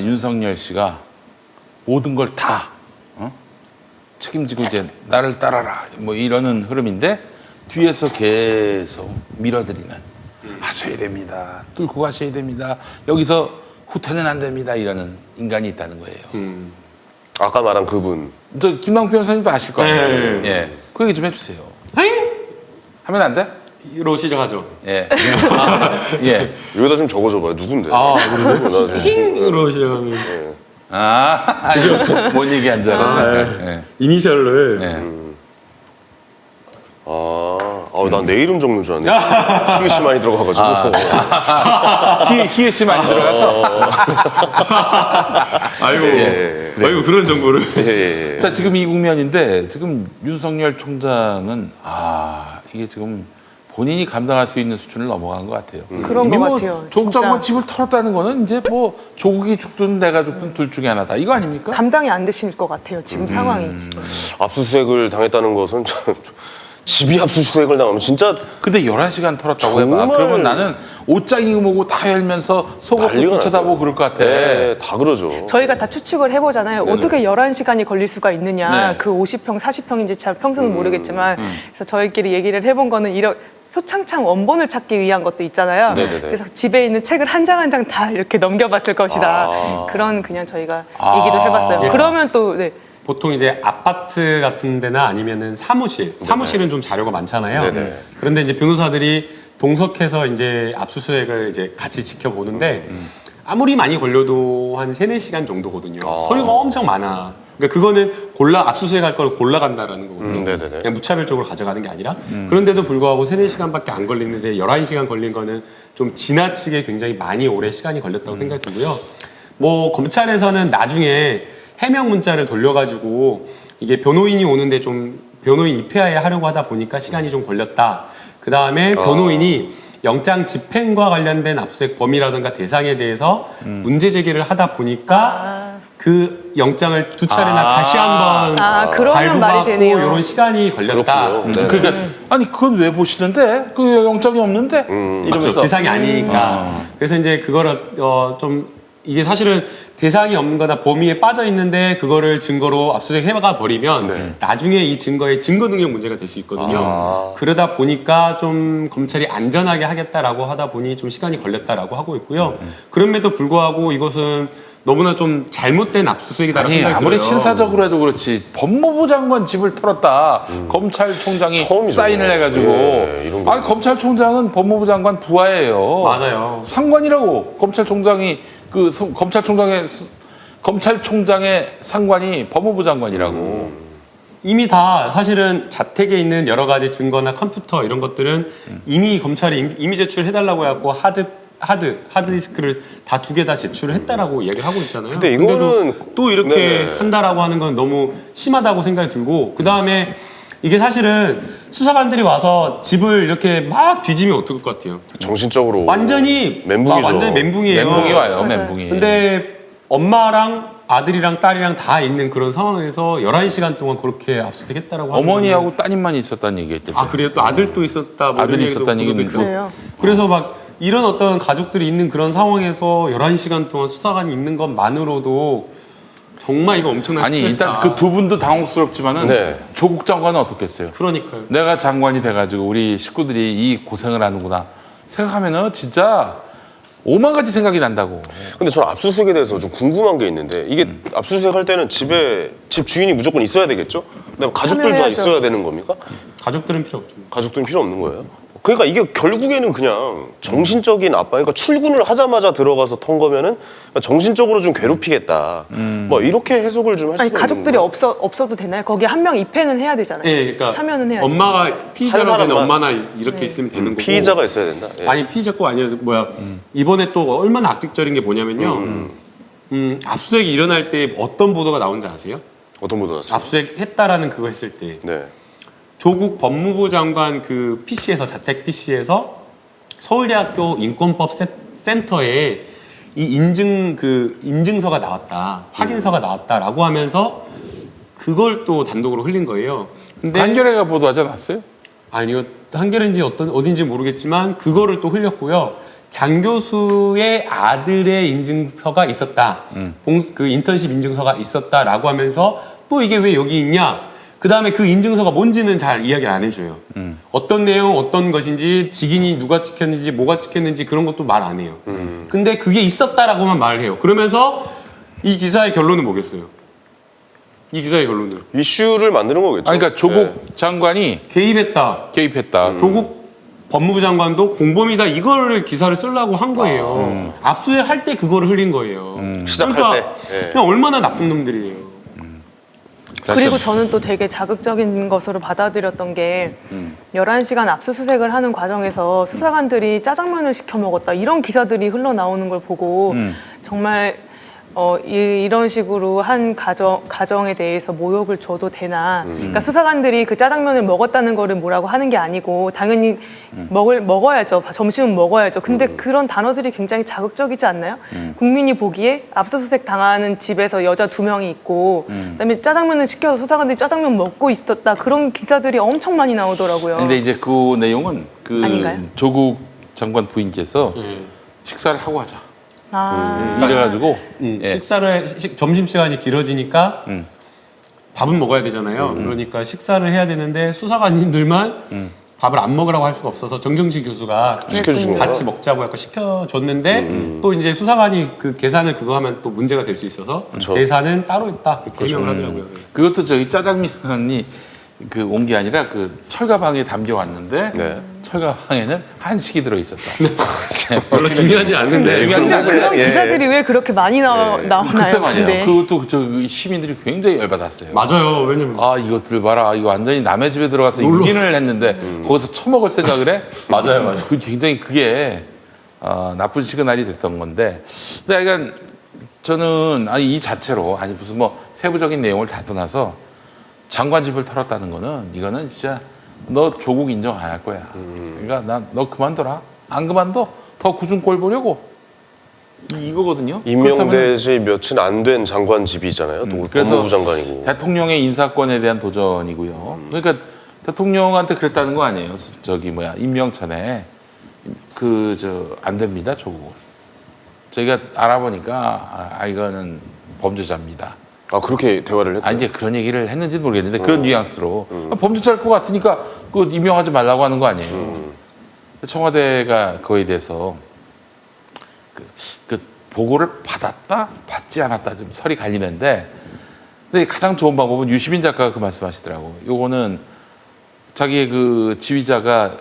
윤석열 씨가 모든 걸 다 책임지고 이제 나를 따라라 뭐 이러는 흐름인데 뒤에서 계속 밀어드리는 하셔야 됩니다. 뚫고 가셔야 됩니다. 여기서 후퇴는 안 됩니다. 이러는 인간이 있다는 거예요. 아까 말한 그분. 저 김남국 변호사님도 아실 거 아니에요. 네. 예, 그 얘기 좀 해주세요. 하면 안 돼? 로 시작하죠. 예. 예. 여기다 좀 적어줘봐요. 누군데? 아, 그래요? 로 시작하는 뭔 얘기 한 줄 알았네. 예. 이니셜을 예. 난 내 이름 적는 줄 알았네. 히읗이 많이 들어가가지고. 히읗이 많이 들어가서. 아이고 예, 아이고 그런 정보를 예. 자, 지금 이 국면인데 지금 윤석열 총장은 이게 지금 본인이 감당할 수 있는 수준을 넘어간 것 같아요. 그런 이미 것 뭐 같아요. 조국 진짜. 장관 집을 털었다는 거는 이제 뭐 조국이 죽든 내가 죽든 둘 중에 하나다. 이거 아닙니까? 감당이 안 되실 것 같아요. 지금 상황이 지금. 압수수색을 당했다는 것은 집이 압수수색을 당하면 진짜 근데 11시간 털었다고 해봐. 정말- 그러면 나는 옷장이고 뭐고 다 열면서 속옷도 난리가 쳐다보고 나죠. 그럴 것 같아. 네, 다 그러죠. 저희가 다 추측을 해보잖아요. 네네. 어떻게 11시간이 걸릴 수가 있느냐. 네. 그 50평, 40평인지 잘 평수는 모르겠지만 그래서 저희끼리 얘기를 해본 거는 이런 표창장 원본을 찾기 위한 것도 있잖아요. 네네네. 그래서 집에 있는 책을 한 장 한 장 다 이렇게 넘겨봤을 것이다. 아. 그런 그냥 저희가 아. 얘기도 해봤어요. 예. 그러면 또 네. 보통 이제 아파트 같은 데나 아니면은 사무실은 좀 자료가 많잖아요. 네네. 그런데 이제 변호사들이 동석해서 이제 압수수색을 이제 같이 지켜보는데 아무리 많이 걸려도 한 3-4시간 정도거든요. 아. 서류가 엄청 많아. 그러니까 그거는 거를 골라간다라는 거거든요. 네네네. 그냥 무차별적으로 가져가는 게 아니라 그런데도 불구하고 3-4시간밖에 안 걸리는데 11시간 걸린 거는 좀 지나치게 굉장히 많이 오래 시간이 걸렸다고 생각이 들고요. 뭐 검찰에서는 나중에 해명 문자를 돌려가지고 이게 변호인이 오는데 좀 변호인 입회하에 하려고 하다 보니까 시간이 좀 걸렸다. 그 다음에 변호인이 영장 집행과 관련된 압수수색 범위라든가 대상에 대해서 문제 제기를 하다 보니까 그 영장을 두 차례나 아. 다시 한번 그러면 말이 발부받고 되네요. 이런 시간이 걸렸다. 그렇군요. 네. 그러니까 아니 그건 왜 보시는데? 그 영장이 없는데? 이러면서 맞죠. 대상이 아니니까. 그래서 이제 그거를 좀 이게 사실은 대상이 없는 거나 범위에 빠져 있는데 그거를 증거로 압수수색 해가 버리면 나중에 이 증거의 증거 능력 문제가 될 수 있거든요. 아. 그러다 보니까 좀 검찰이 안전하게 하겠다라고 하다 보니 좀 시간이 걸렸다라고 하고 있고요. 그럼에도 불구하고 이것은 너무나 좀 잘못된 압수수색이다라고 아니 생각이 아무리 들어요. 신사적으로 해도 그렇지 법무부 장관 집을 털었다 검찰총장이 처음이죠. 사인을 해가지고 예, 이런 거. 아니 검찰총장은 법무부 장관 부하예요. 맞아요. 상관이라고 검찰총장이 검찰총장의 상관이 법무부 장관이라고. 이미 다 사실은 자택에 있는 여러 가지 증거나 컴퓨터 이런 것들은 이미 검찰이 이미 제출해달라고 해갖고 하드디스크를 다 2개 다 제출을 했다라고 얘기를 하고 있잖아요. 근데 근데도 이거는 또 이렇게 네네. 한다라고 하는 건 너무 심하다고 생각이 들고 그 다음에 이게 사실은 수사관들이 와서 집을 이렇게 막 뒤지면 어떨 것 같아요? 정신적으로 완전히 멘붕이죠. 완전히 멘붕이에요. 멘붕이 와요, 맞아요. 멘붕이. 근데 엄마랑 아들이랑 딸이랑 다 있는 그런 상황에서 11시간 동안 그렇게 압수수색했다라고 하는 어머니하고 따님만 있었다는 얘기했대. 아 그래요? 또 아들도 있었다. 뭐 아들이 이런 얘기도 있었다는 얘기는 보도도 있고. 그래요. 그래서 막 이런 어떤 가족들이 있는 그런 상황에서 11시간 동안 수사관이 있는 것만으로도 정말 이거 엄청난 아니 스트레스다. 일단 그 두 분도 당혹스럽지만은 네. 조국 장관은 어떻겠어요? 그러니까요. 내가 장관이 돼가지고 우리 식구들이 이 고생을 하는구나 생각하면은 진짜 오만 가지 생각이 난다고. 근데 저는 압수수색에 대해서 좀 궁금한 게 있는데 이게 압수수색 할 때는 집 주인이 무조건 있어야 되겠죠? 근데 가족들도 다 참여해야죠. 있어야 되는 겁니까? 가족들은 필요 없죠. 가족들은 필요 없는 거예요? 그러니까 이게 결국에는 그냥 정신적인 압박, 그러니까 출근을 하자마자 들어가서 턴 거면은 정신적으로 좀 괴롭히겠다. 뭐 이렇게 해석을 좀 할 수가 아니 있는 가족들이 거예요. 없어도 되나요? 거기 한 명 입회는 해야 되잖아요. 예, 그러니까 참여는 해야죠. 엄마가 피의자라면 한 사람만. 엄마나 이렇게 있으면 되는 거고. 피의자가 있어야 된다. 예. 아니 피의자 거 아니라 이번에 또 얼마나 악질적인 게 뭐냐면요. 압수수색이 일어날 때 어떤 보도가 나온지 아세요? 어떤 보도 났어요? 압수수색 했다라는 그거 했을 때 네. 조국 법무부 장관 그 PC에서 자택 PC에서 서울대학교 인권법 센터에 이 인증서가 나왔다, 확인서가 나왔다라고 하면서 그걸 또 단독으로 흘린 거예요. 근데 한겨레가 보도하지 않았어요? 아니요, 한겨레인지 어딘지 모르겠지만 그거를 또 흘렸고요. 장 교수의 아들의 인증서가 있었다, 그 인턴십 인증서가 있었다라고 하면서 또 이게 왜 여기 있냐? 그 다음에 그 인증서가 뭔지는 잘 이야기를 안 해줘요. 어떤 내용, 어떤 것인지, 직인이 누가 찍혔는지, 뭐가 찍혔는지 그런 것도 말 안 해요. 근데 그게 있었다라고만 말을 해요. 그러면서 이 기사의 결론은 뭐겠어요? 이 기사의 결론은 이슈를 만드는 거겠죠. 아니, 그러니까 조국 장관이 개입했다. 개입했다. 조국 법무부 장관도 공범이다 이거를 기사를 쓰려고 한 거예요. 압수수색 할 때 그거를 흘린 거예요. 시작할 그러니까 때. 예. 그냥 얼마나 나쁜 놈들이에요. 그리고 저는 또 되게 자극적인 것으로 받아들였던 게 11시간 압수수색을 하는 과정에서 수사관들이 짜장면을 시켜 먹었다 이런 기사들이 흘러나오는 걸 보고 정말 이런 식으로 한 가정에 대해서 모욕을 줘도 되나. 그러니까 수사관들이 그 짜장면을 먹었다는 거를 뭐라고 하는 게 아니고 당연히 먹어야죠. 점심은 먹어야죠. 근데 그런 단어들이 굉장히 자극적이지 않나요? 국민이 보기에 압수수색 당하는 집에서 여자 2명이 있고 그다음에 짜장면을 시켜서 수사관들이 짜장면 먹고 있었다. 그런 기사들이 엄청 많이 나오더라고요. 근데 이제 그 내용은 그 아닌가요? 조국 장관 부인께서 식사를 하고 하자. 이래가지고 예. 점심 시간이 길어지니까 밥은 먹어야 되잖아요. 그러니까 식사를 해야 되는데 수사관님들만 밥을 안 먹으라고 할 수가 없어서 정경심 교수가 시켜주신 거예요? 같이 먹자고 약간 시켜줬는데 또 이제 수사관이 그 계산을 그거 하면 또 문제가 될 수 있어서 그렇죠. 계산은 따로 있다 이렇게 해명을 하더라고요. 그것도 저기 짜장면이 그 온 게 아니라 그 철가방에 담겨 왔는데 네. 철가방에는 한식이 들어 있었다. 별로 중요하지 않은데 중요하지 않은데. 그런 예. 기사들이 왜 그렇게 많이 나오나요? 글쎄 말이에요. 근데. 그것도 저 시민들이 굉장히 열받았어요. 맞아요. 왜냐면 아 이것들 봐라, 이거 완전히 남의 집에 들어가서 놀러. 유린을 했는데 거기서 처먹을 생각을 해? 맞아요. 그 굉장히 그게 나쁜 시그널이 됐던 건데, 근데 약간 저는 이 자체로 무슨 뭐 세부적인 내용을 다 떠나서 장관 집을 털었다는 거는 이거는 진짜 너 조국 인정 안 할 거야. 그러니까 너 그만둬라. 안 그만둬 더 굳은 꼴 보려고 이거거든요. 임명되지 며칠 안 된 장관 집이잖아요. 또 그래서 법무부 장관이고. 대통령의 인사권에 대한 도전이고요. 그러니까 대통령한테 그랬다는 거 아니에요. 임명 전에 안 됩니다, 조국은. 저희가 알아보니까 이거는 범죄자입니다. 그렇게 대화를 했다. 이제 그런 얘기를 했는지는 모르겠는데 그런 뉘앙스로 범죄자일 것 같으니까 그 임명하지 말라고 하는 거 아니에요. 청와대가 그거에 대해서 그 보고를 받았다, 받지 않았다 좀 설이 갈리는데, 근데 가장 좋은 방법은 유시민 작가가 그 말씀하시더라고. 요거는 자기의 그 지휘자가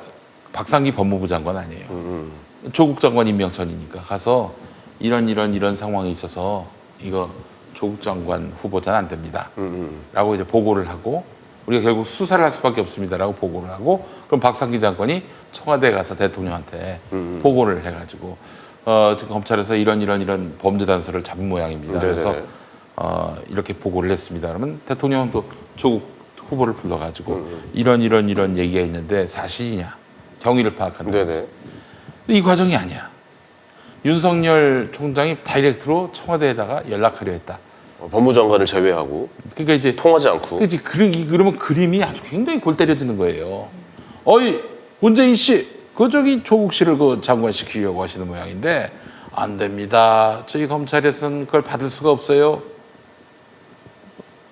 박상기 법무부 장관 아니에요. 조국 장관 임명 전이니까 가서 이런 상황이 있어서 이거 조국 장관 후보자는 안 됩니다. 라고 이제 보고를 하고, 우리가 결국 수사를 할 수밖에 없습니다라고 보고를 하고, 그럼 박상기 장관이 청와대에 가서 대통령한테 보고를 해가지고 지금 검찰에서 이런 범죄 단서를 잡은 모양입니다. 네네. 그래서 이렇게 보고를 했습니다. 그러면 대통령은 또 조국 후보를 불러가지고 이런 얘기가 있는데 사실이냐, 경위를 파악하는 거지. 네네. 근데 이 과정이 아니야. 윤석열 총장이 다이렉트로 청와대에다가 연락하려 했다. 법무장관을 제외하고 그러니까 이제 통하지 않고. 그러면 그림이 아주 굉장히 골 때려지는 거예요. 문재인 씨, 조국 씨를 장관 시키려고 하시는 모양인데 안 됩니다. 저희 검찰에서는 그걸 받을 수가 없어요.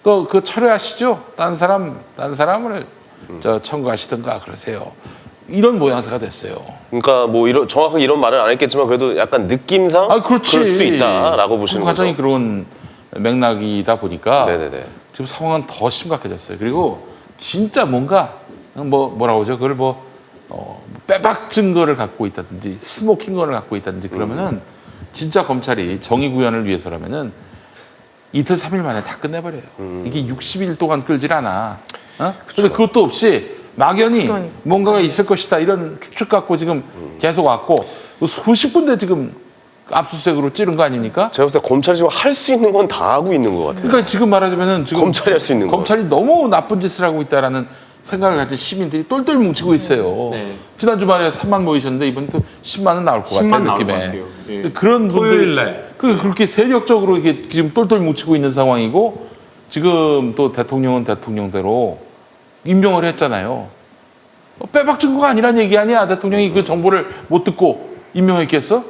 그 철회하시죠. 딴 사람을 청구하시든가 그러세요. 이런 모양새가 됐어요. 그러니까 뭐 정확하게 이런 말은 안 했겠지만 그래도 약간 느낌상 그렇지. 그럴 수도 있다라고 보시는 그 과정이 거죠. 그런 맥락이다 보니까 네네네. 지금 상황은 더 심각해졌어요. 그리고 진짜 뭔가 뭐라고 하죠? 그걸 빼박 증거를 갖고 있다든지 스모킹건을 갖고 있다든지 그러면은 진짜 검찰이 정의 구현을 위해서라면은 이틀 3일 만에 다 끝내버려요. 이게 60일 동안 끌질 않아. 근데 그것도 없이 막연히 그러니까. 뭔가가 있을 것이다 이런 추측 갖고 지금 계속 왔고 수십 군데 지금 압수수색으로 찌른 거 아닙니까? 제가 봤을 때 검찰이 지금 할 수 있는 건 다 하고 있는 것 같아요. 그러니까 지금 말하자면은 지금 검찰이 할 수 있는 거. 검찰이 너무 나쁜 짓을 하고 있다라는 생각을 가진 시민들이 똘똘 뭉치고 있어요. 네. 지난 주말에 3만 모이셨는데 이번 또 10만은 나올 것 10만 같아요, 나올 느낌에. 것 같아요. 예. 그런 토요일 분들 날. 그렇게 세력적으로 이게 지금 똘똘 뭉치고 있는 상황이고 지금 또 대통령은 대통령대로 임명을 했잖아요. 빼박 증거가 아니란 얘기 아니야. 대통령이 그 정보를 못 듣고 임명했겠어?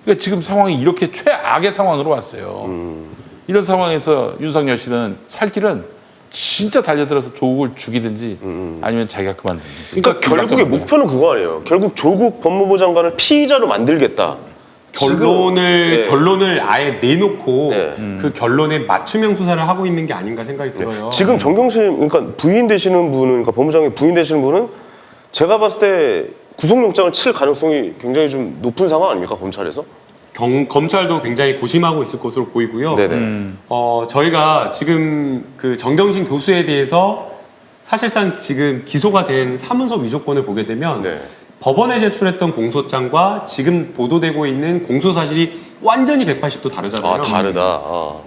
그러니까 지금 상황이 이렇게 최악의 상황으로 왔어요. 이런 상황에서 윤석열 씨는 살 길은 진짜 달려들어서 조국을 죽이든지 아니면 자기가 그만두든지. 그러니까 결국에 목표는 그거 아니에요. 결국 조국 법무부 장관을 피의자로 만들겠다. 결론을 아예 내놓고 네. 그 결론에 맞춤형 수사를 하고 있는 게 아닌가 생각이 들어요. 지금 정경심, 그러니까 부인 되시는 분은, 그러니까 법무장관이 부인 되시는 분은 제가 봤을 때 구속영장을 칠 가능성이 굉장히 좀 높은 상황 아닙니까, 검찰에서? 검찰도 굉장히 고심하고 있을 것으로 보이고요. 네네. 저희가 지금 그 정경심 교수에 대해서 사실상 지금 기소가 된 사문서 위조건을 보게 되면 네. 법원에 제출했던 공소장과 지금 보도되고 있는 공소 사실이 완전히 180도 다르잖아요. 아, 다르다.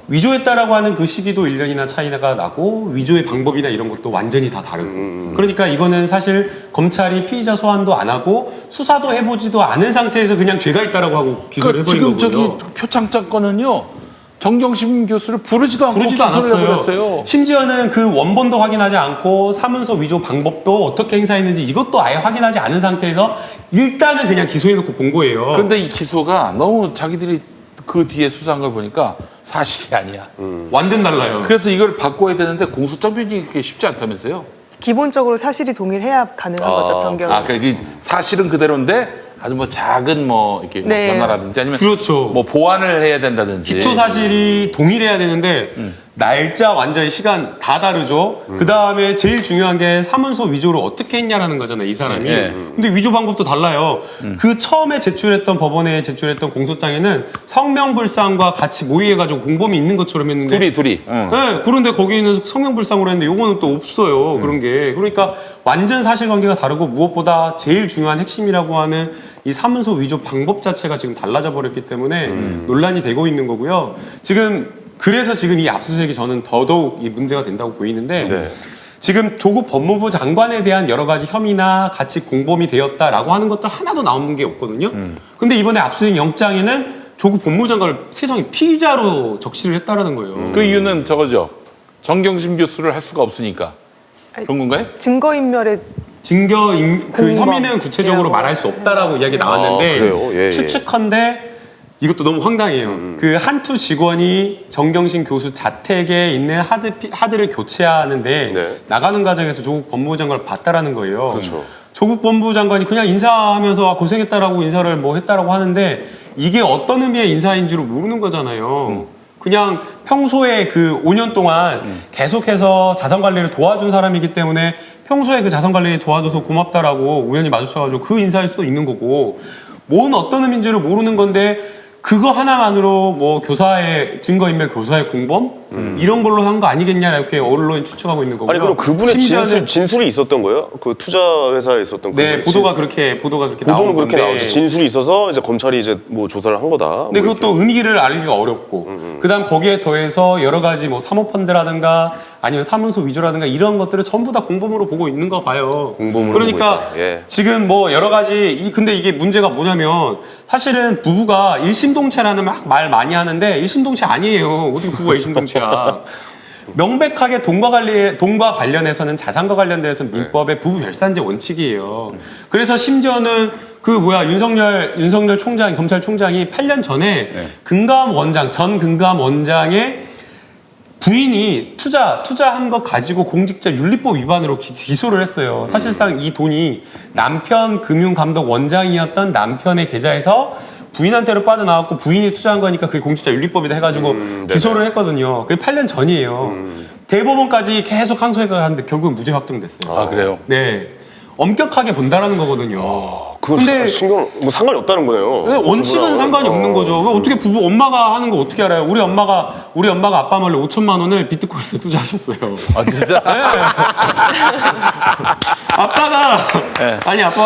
위조했다라고 하는 그 시기도 1년이나 차이가 나고 위조의 방법이나 이런 것도 완전히 다 다르고 그러니까 이거는 사실 검찰이 피의자 소환도 안 하고 수사도 해보지도 않은 상태에서 그냥 죄가 있다라고 하고 기소를 해버린 지금 거고요. 저기 표창장 건은요. 정경심 교수를 부르지도 않고 부르지도 기소를 않았어요. 해버렸어요. 심지어는 그 원본도 확인하지 않고 사문서 위조 방법도 어떻게 행사했는지 이것도 아예 확인하지 않은 상태에서 일단은 그냥 기소해놓고 본 거예요. 그런데 이 기소가 너무 자기들이 그 뒤에 수사한 걸 보니까 사실이 아니야. 완전 달라요. 그래서 이걸 바꿔야 되는데 공소장 변경이 그렇게 쉽지 않다면서요? 기본적으로 사실이 동일해야 가능한 거죠, 변경이. 아, 그러니까 이 사실은 그대로인데 아주 뭐 작은 뭐 이렇게 뭐 네. 변화라든지 아니면 그렇죠. 뭐 보완을 해야 된다든지. 기초 사실이 동일해야 되는데 날짜 완전히 시간 다 다르죠. 그 다음에 제일 중요한 게 사문서 위조를 어떻게 했냐라는 거잖아요, 이 사람이. 예. 근데 위조 방법도 달라요. 그 처음에 제출했던 법원에 제출했던 공소장에는 성명불상과 같이 모의해가지고 공범이 있는 것처럼 했는데 둘이. 응. 네, 그런데 거기는 성명불상으로 했는데 요거는 또 없어요. 그런 게. 그러니까 완전 사실관계가 다르고 무엇보다 제일 중요한 핵심이라고 하는 이 사문서 위조 방법 자체가 지금 달라져 버렸기 때문에 논란이 되고 있는 거고요. 그래서 지금 이 압수수색이 저는 더더욱 이 문제가 된다고 보이는데 네. 지금 조국 법무부 장관에 대한 여러 가지 혐의나 같이 공범이 되었다라고 하는 것들 하나도 나오는 게 없거든요. 근데 이번에 압수수색 영장에는 조국 법무부 장관을 세상에 피의자로 적시를 했다라는 거예요. 그 이유는 저거죠. 정경심 교수를 할 수가 없으니까. 그런 건가요? 증거인멸에 그 공범. 혐의는 구체적으로 말할 수 없다라고 이야기 나왔는데 그래요? 예, 예. 추측컨대 이것도 너무 황당해요. 그 한투 직원이 정경심 교수 자택에 있는 하드를 교체하는데 네. 나가는 과정에서 조국 법무부 장관을 봤다라는 거예요. 그렇죠. 조국 법무부 장관이 그냥 인사하면서 아, 고생했다라고 인사를 뭐 했다라고 하는데 이게 어떤 의미의 인사인지를 모르는 거잖아요. 그냥 평소에 그 5년 동안 계속해서 자산 관리를 도와준 사람이기 때문에 평소에 그 자산 관리 도와줘서 고맙다라고 우연히 마주쳐가지고 그 인사일 수도 있는 거고 뭔 어떤 의미인지를 모르는 건데 그거 하나만으로 뭐 교사의 증거인멸 교사의 공범 이런 걸로 한 거 아니겠냐 이렇게 언론이 추측하고 있는 거고요. 아니 그럼 그분의 심지어는 진술이 있었던 거예요? 그 투자 회사에 있었던 네 그분의 보도가 그렇게 나온 보도는 그렇게 건데 나오죠. 진술이 있어서 이제 검찰이 이제 뭐 조사를 한 거다. 근데 뭐 그것도 의미를 알기가 어렵고 그다음 거기에 더해서 여러 가지 뭐 사모펀드라든가 아니면 사문서 위조라든가 이런 것들을 전부 다 공범으로 보고 있는 거 봐요. 공범으로 그러니까 보고 있다. 예. 지금 뭐 여러 가지 근데 이게 문제가 뭐냐면 사실은 부부가 일심동체라는 막 말 많이 하는데 일심동체 아니에요. 어떻게 부부가 일심동체야? 명백하게 돈과 관련해서는 자산과 관련돼서는 민법의 부부 별산제 원칙이에요. 그래서 심지어는 윤석열 총장, 검찰총장이 8년 전에 전 금감 원장의 부인이 투자한 것 가지고 공직자 윤리법 위반으로 기소를 했어요. 사실상 이 돈이 남편 금융감독 원장이었던 남편의 계좌에서 부인한테로 빠져나왔고 부인이 투자한 거니까 그게 공직자 윤리법이다 해가지고 기소를 했거든요. 그게 8년 전이에요. 대법원까지 계속 항소해가는데 결국은 무죄 확정됐어요. 아, 그래요? 네, 엄격하게 본다라는 거거든요. 그건 근데 신경 뭐 상관이 없다는 거네요. 네, 원칙은 상관이 없는 거죠. 그럼 어떻게 엄마가 하는 거 어떻게 알아요? 우리 엄마가 아빠 몰래 5천만 원을 비트코인에 투자하셨어요. 아, 진짜? 아빠가 네.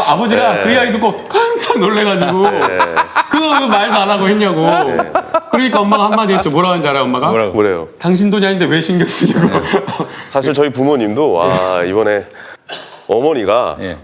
아버지가 그 이야기 듣고 깜짝 놀래가지고 그거 왜 말도 안 하고 했냐고. 그러니까 엄마가 한마디 했죠. 뭐라고 하는지 알아요, 엄마가? 뭐라고? 뭐래요? 당신 돈이 아닌데 왜 신경 쓰냐고. 사실 저희 부모님도 와 이번에 어머니가 예.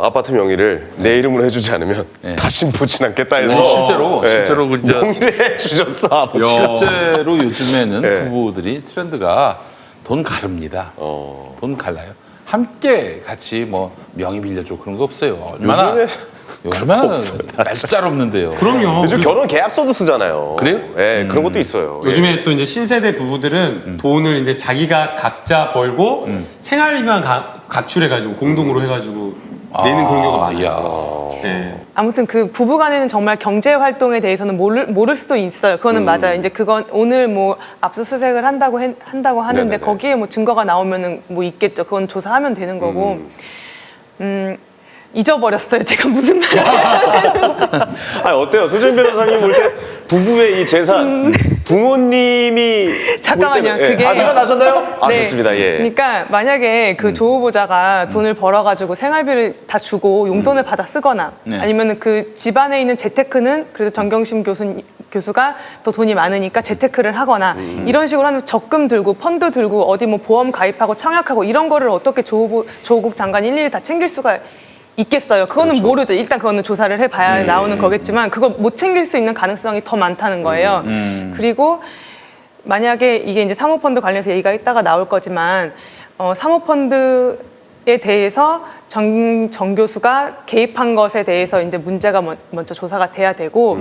아파트 명의를 내 이름으로 해주지 않으면 다시 보진 않겠다 해서 실제로 그 이제 명의를 해주셨어 아버지가. 실제로 요즘에는 예. 부부들이 트렌드가 돈 가릅니다. 돈 갈라요. 함께 같이 뭐 명의 빌려줘 그런 거 없어요. 얼마나 날짜롭는데요. 그럼요. 요즘 결혼 계약서도 쓰잖아요. 그래요? 네, 그런 것도 있어요. 요즘에 또 이제 신세대 부부들은 돈을 이제 자기가 각자 벌고 생활비만 각출해가지고 공동으로 해가지고 내는 그런 경우가 많아요. 이야. 네. 아무튼 그 부부간에는 정말 경제 활동에 대해서는 모를 수도 있어요. 그거는 맞아요. 이제 그건 오늘 뭐 압수수색을 한다고 하는데 네네네. 거기에 뭐 증거가 나오면은 뭐 있겠죠. 그건 조사하면 되는 거고. 잊어버렸어요. 제가 무슨 말을. 아니 어때요? 소진 변호사님 볼 때 부부의 이 재산 부모님이 잠깐만요. 볼 때는- 그게 생각나셨나요? 아 네. 좋습니다. 예. 그러니까 만약에 그 조 후보자가 돈을 벌어가지고 생활비를 다 주고 용돈을 받아 쓰거나 네. 아니면 그 집안에 있는 재테크는 그래도 정경심 교수님 교수가 더 돈이 많으니까 재테크를 하거나 이런 식으로 하면 적금 들고 펀드 들고 어디 뭐 보험 가입하고 청약하고 이런 거를 어떻게 조국 장관이 일일이 다 챙길 수가 있겠어요. 그거는 그렇죠. 모르죠. 일단 그거는 조사를 해봐야 나오는 거겠지만 그걸 못 챙길 수 있는 가능성이 더 많다는 거예요. 그리고 만약에 이게 이제 사모펀드 관련해서 얘기가 이따가 나올 거지만 사모펀드에 대해서 정 교수가 개입한 것에 대해서 이제 문제가 먼저 조사가 돼야 되고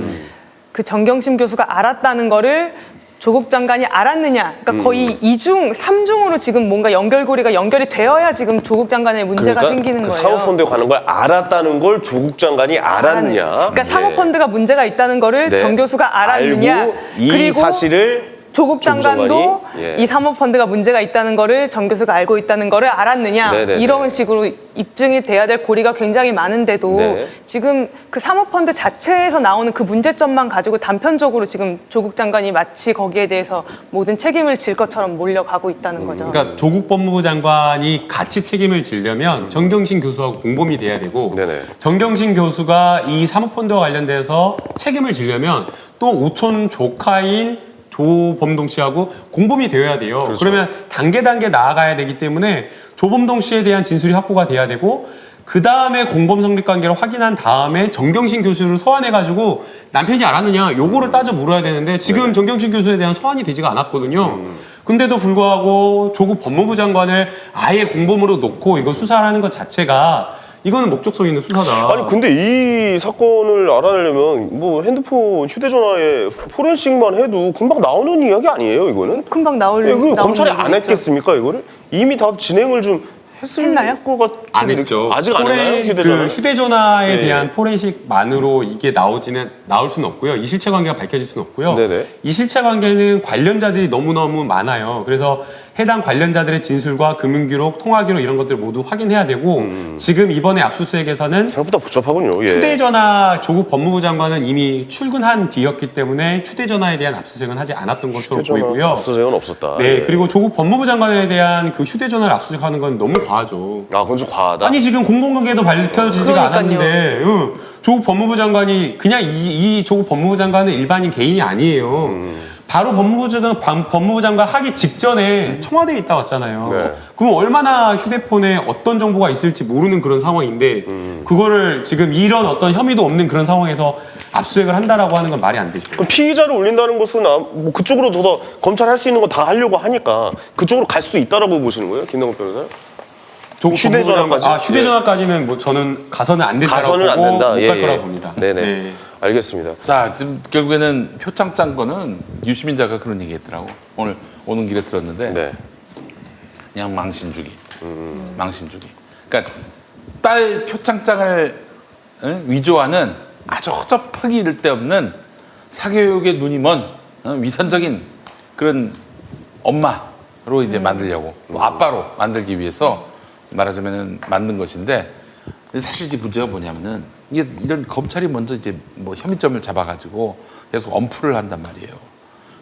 그 정경심 교수가 알았다는 거를 조국 장관이 알았느냐. 그러니까 거의 2중, 3중으로 지금 뭔가 연결고리가 연결이 되어야 지금 조국 장관의 문제가 그러니까 생기는 그 거예요. 사모펀드에 관한 걸 알았다는 걸 조국 장관이 알았느냐. 그러니까 사모펀드가 문제가 있다는 거를 네. 정 교수가 알았느냐. 알고 이 그리고 사실을 조국 장관도 예. 이 사모펀드가 문제가 있다는 거를 정 교수가 알고 있다는 거를 알았느냐. 네네네. 이런 식으로 입증이 돼야 될 고리가 굉장히 많은데도 네. 지금 그 사모펀드 자체에서 나오는 그 문제점만 가지고 단편적으로 지금 조국 장관이 마치 거기에 대해서 모든 책임을 질 것처럼 몰려가고 있다는 거죠. 그러니까 조국 법무부 장관이 같이 책임을 지려면 정경심 교수하고 공범이 돼야 되고 네네. 정경심 교수가 이 사모펀드와 관련돼서 책임을 지려면 또 오촌 조카인 조범동 씨하고 공범이 되어야 돼요. 그렇죠. 그러면 단계 나아가야 되기 때문에 조범동 씨에 대한 진술이 확보가 돼야 되고 그 다음에 공범 성립 관계를 확인한 다음에 정경심 교수를 소환해가지고 남편이 알았느냐 요거를 따져 물어야 되는데 지금 정경심 교수에 대한 소환이 되지가 않았거든요. 근데도 불구하고 조국 법무부 장관을 아예 공범으로 놓고 이거 수사를 하는 것 자체가 이거는 목적성 있는 수사다. 아니 근데 이 사건을 알아내려면 뭐 핸드폰, 휴대전화에 포렌식만 해도 금방 나오는 이야기 아니에요, 이거는? 금방 예, 나오는 검찰이 안 얘기겠죠. 했겠습니까, 이거를? 이미 다 진행을 좀 했나요? 것 같은 안 했죠. 아직 안 했나요, 휴대전화? 그 휴대전화에 네. 대한 포렌식만으로 이게 나올 수는 없고요. 이 실체 관계가 밝혀질 수는 없고요. 네네. 이 실체 관계는 관련자들이 너무너무 많아요. 그래서 해당 관련자들의 진술과 금융기록, 통화기록 이런 것들 모두 확인해야 되고 지금 이번에 압수수색에서는 생각보다 복잡하군요. 예. 휴대전화 조국 법무부 장관은 이미 출근한 뒤였기 때문에 휴대전화에 대한 압수수색은 하지 않았던 것으로 휴대전화 보이고요. 압수수색은 없었다. 네, 예. 그리고 조국 법무부 장관에 대한 그 휴대전화를 압수수색하는 건 너무 과하죠. 아, 그건 좀 과하다. 아니 지금 공공관계도 밝혀지지가 그러니까요. 않았는데 조국 법무부 장관이 그냥 이 조국 법무부 장관은 일반인 개인이 아니에요. 바로 법무부 장관 하기 직전에 청와대에 있다 왔잖아요. 네. 그럼 얼마나 휴대폰에 어떤 정보가 있을지 모르는 그런 상황인데 그거를 지금 이런 어떤 혐의도 없는 그런 상황에서 압수수색을 한다라고 하는 건 말이 안 되죠. 그럼 피의자를 올린다는 것은 뭐 그쪽으로 더 검찰 할 수 있는 거 다 하려고 하니까 그쪽으로 갈 수도 있다라고 보시는 거예요, 김남국 변호사? 조국 휴대전화까지? 휴대전화까지는 뭐 저는 가서는 안 된다라고 가서는 안 된다. 못 예, 갈 예. 거라고 봅니다. 네네. 네. 알겠습니다. 자, 지금 결국에는 표창 짠 거는 유시민 작가 그런 얘기 했더라고. 오늘 오는 길에 들었는데 네. 그냥 망신주기. 망신주기. 그러니까 딸 표창장을 위조하는 아주 허접하기 이를 데 없는 사교육에 눈이 먼 위선적인 그런 엄마로 이제 만들려고 또 아빠로 만들기 위해서 말하자면은 만든 것인데 사실 이제 문제가 뭐냐면은 이게 이런 검찰이 먼저 이제 뭐 혐의점을 잡아가지고 계속 엄풀을 한단 말이에요.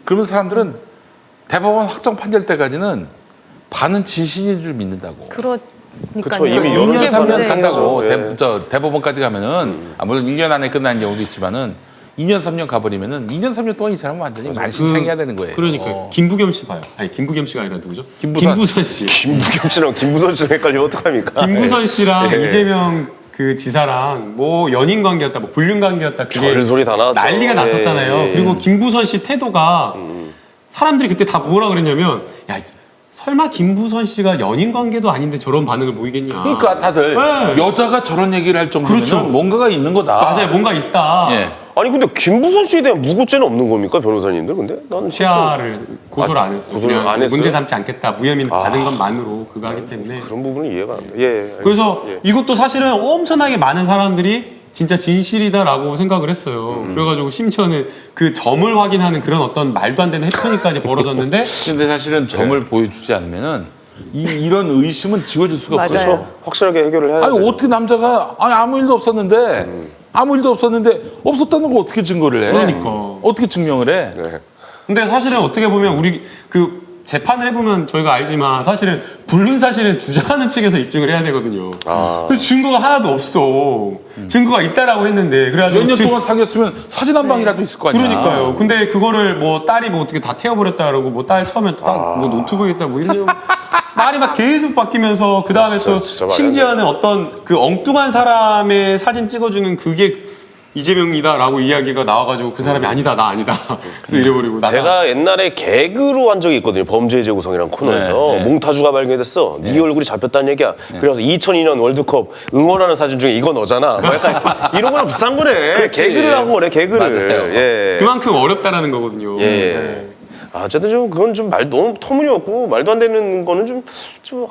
그러면 사람들은 대법원 확정 판결 때까지는 반은 진실인 줄 믿는다고. 그러니까요. 그쵸, 이미 2년, 여러 개 3년 문제예요. 간다고. 예. 대법원까지 가면은 물론 1년 안에 끝나는 경우도 있지만은 2년, 3년 가버리면은 2년, 3년 동안 이 사람은 완전히 만신창이야 되는 거예요. 그러니까 김부겸 씨 봐요. 아니 김부겸 씨가 아니라 누구죠? 김부선. 김부선 씨. 김부겸 씨랑 김부선 씨랑 헷갈리면 어떡합니까? 김부선 씨랑 예. 이재명 그 지사랑 뭐 연인 관계였다, 뭐 불륜 관계였다. 그게 별소리 다 나왔죠. 난리가 났었잖아요. 예, 예. 그리고 김부선 씨 태도가 사람들이 그때 다 뭐라 그랬냐면 야 설마 김부선 씨가 연인 관계도 아닌데 저런 반응을 보이겠냐. 그러니까 다들 네. 여자가 저런 얘기를 할 정도면 그렇죠. 뭔가가 있는 거다. 맞아요, 뭔가 있다. 예. 아니 근데 김부선 씨에 대한 무고죄는 없는 겁니까, 변호사님들? 근데 나는 치아를 고소를 안 했어요. 고소를 그냥 안 했어요? 문제 삼지 않겠다. 무혐의 받은 것만으로 그거 하기 때문에. 그런 부분은 이해가 안 돼. 예. 알겠습니다. 그래서 예. 이것도 사실은 엄청나게 많은 사람들이 진짜 진실이다라고 생각을 했어요. 그래가지고 심지어는 그 점을 확인하는 그런 어떤 말도 안 되는 해프닝까지 벌어졌는데 근데 사실은 점을 보여주지 않으면은 이런 의심은 지워질 수가 맞아요. 없어요. 그렇죠. 확실하게 해결을 해야 아니 돼. 어떻게 남자가 아무 일도 없었는데 아무 일도 없었는데 없었다는 걸 어떻게 증거를 해? 그러니까. 어떻게 증명을 해? 네. 근데 사실은 어떻게 보면 우리 그 재판을 해보면 저희가 알지만 사실은 불륜 사실은 주장하는 측에서 입증을 해야 되거든요. 근데 증거가 하나도 없어. 증거가 있다라고 했는데 그래가지고 몇 년 지금 동안 사귀었으면 사진 한 방이라도 있을 거 아니야. 그러니까요. 근데 그거를 뭐 딸이 뭐 어떻게 다 태워버렸다 그러고 뭐 딸 처음에 뭐 노트북에다 뭐 이런 말이 막 계속 바뀌면서 그 다음에 진짜, 또 진짜 말이 안 심지어는 어떤 그 엉뚱한 사람의 사진 찍어주는 그게 이재명이다라고 이야기가 나와가지고 그 사람이 아니다 나 아니다 또 이래버리고 제가 옛날에 개그로 한 적이 있거든요. 범죄의 재구성이라는 코너에서 네. 몽타주가 발견됐어. 네 얼굴이 잡혔다는 얘기야. 그래서 2002년 월드컵 응원하는 사진 중에 이거 너잖아. 뭐 약간 이런 거랑 비슷한 거네. 개그를 하고 그래 개그를. 맞아요. 예. 그만큼 어렵다라는 거거든요. 예. 네. 아, 어쨌든 좀 그건 좀 너무 터무니없고 말도 안 되는 거는 좀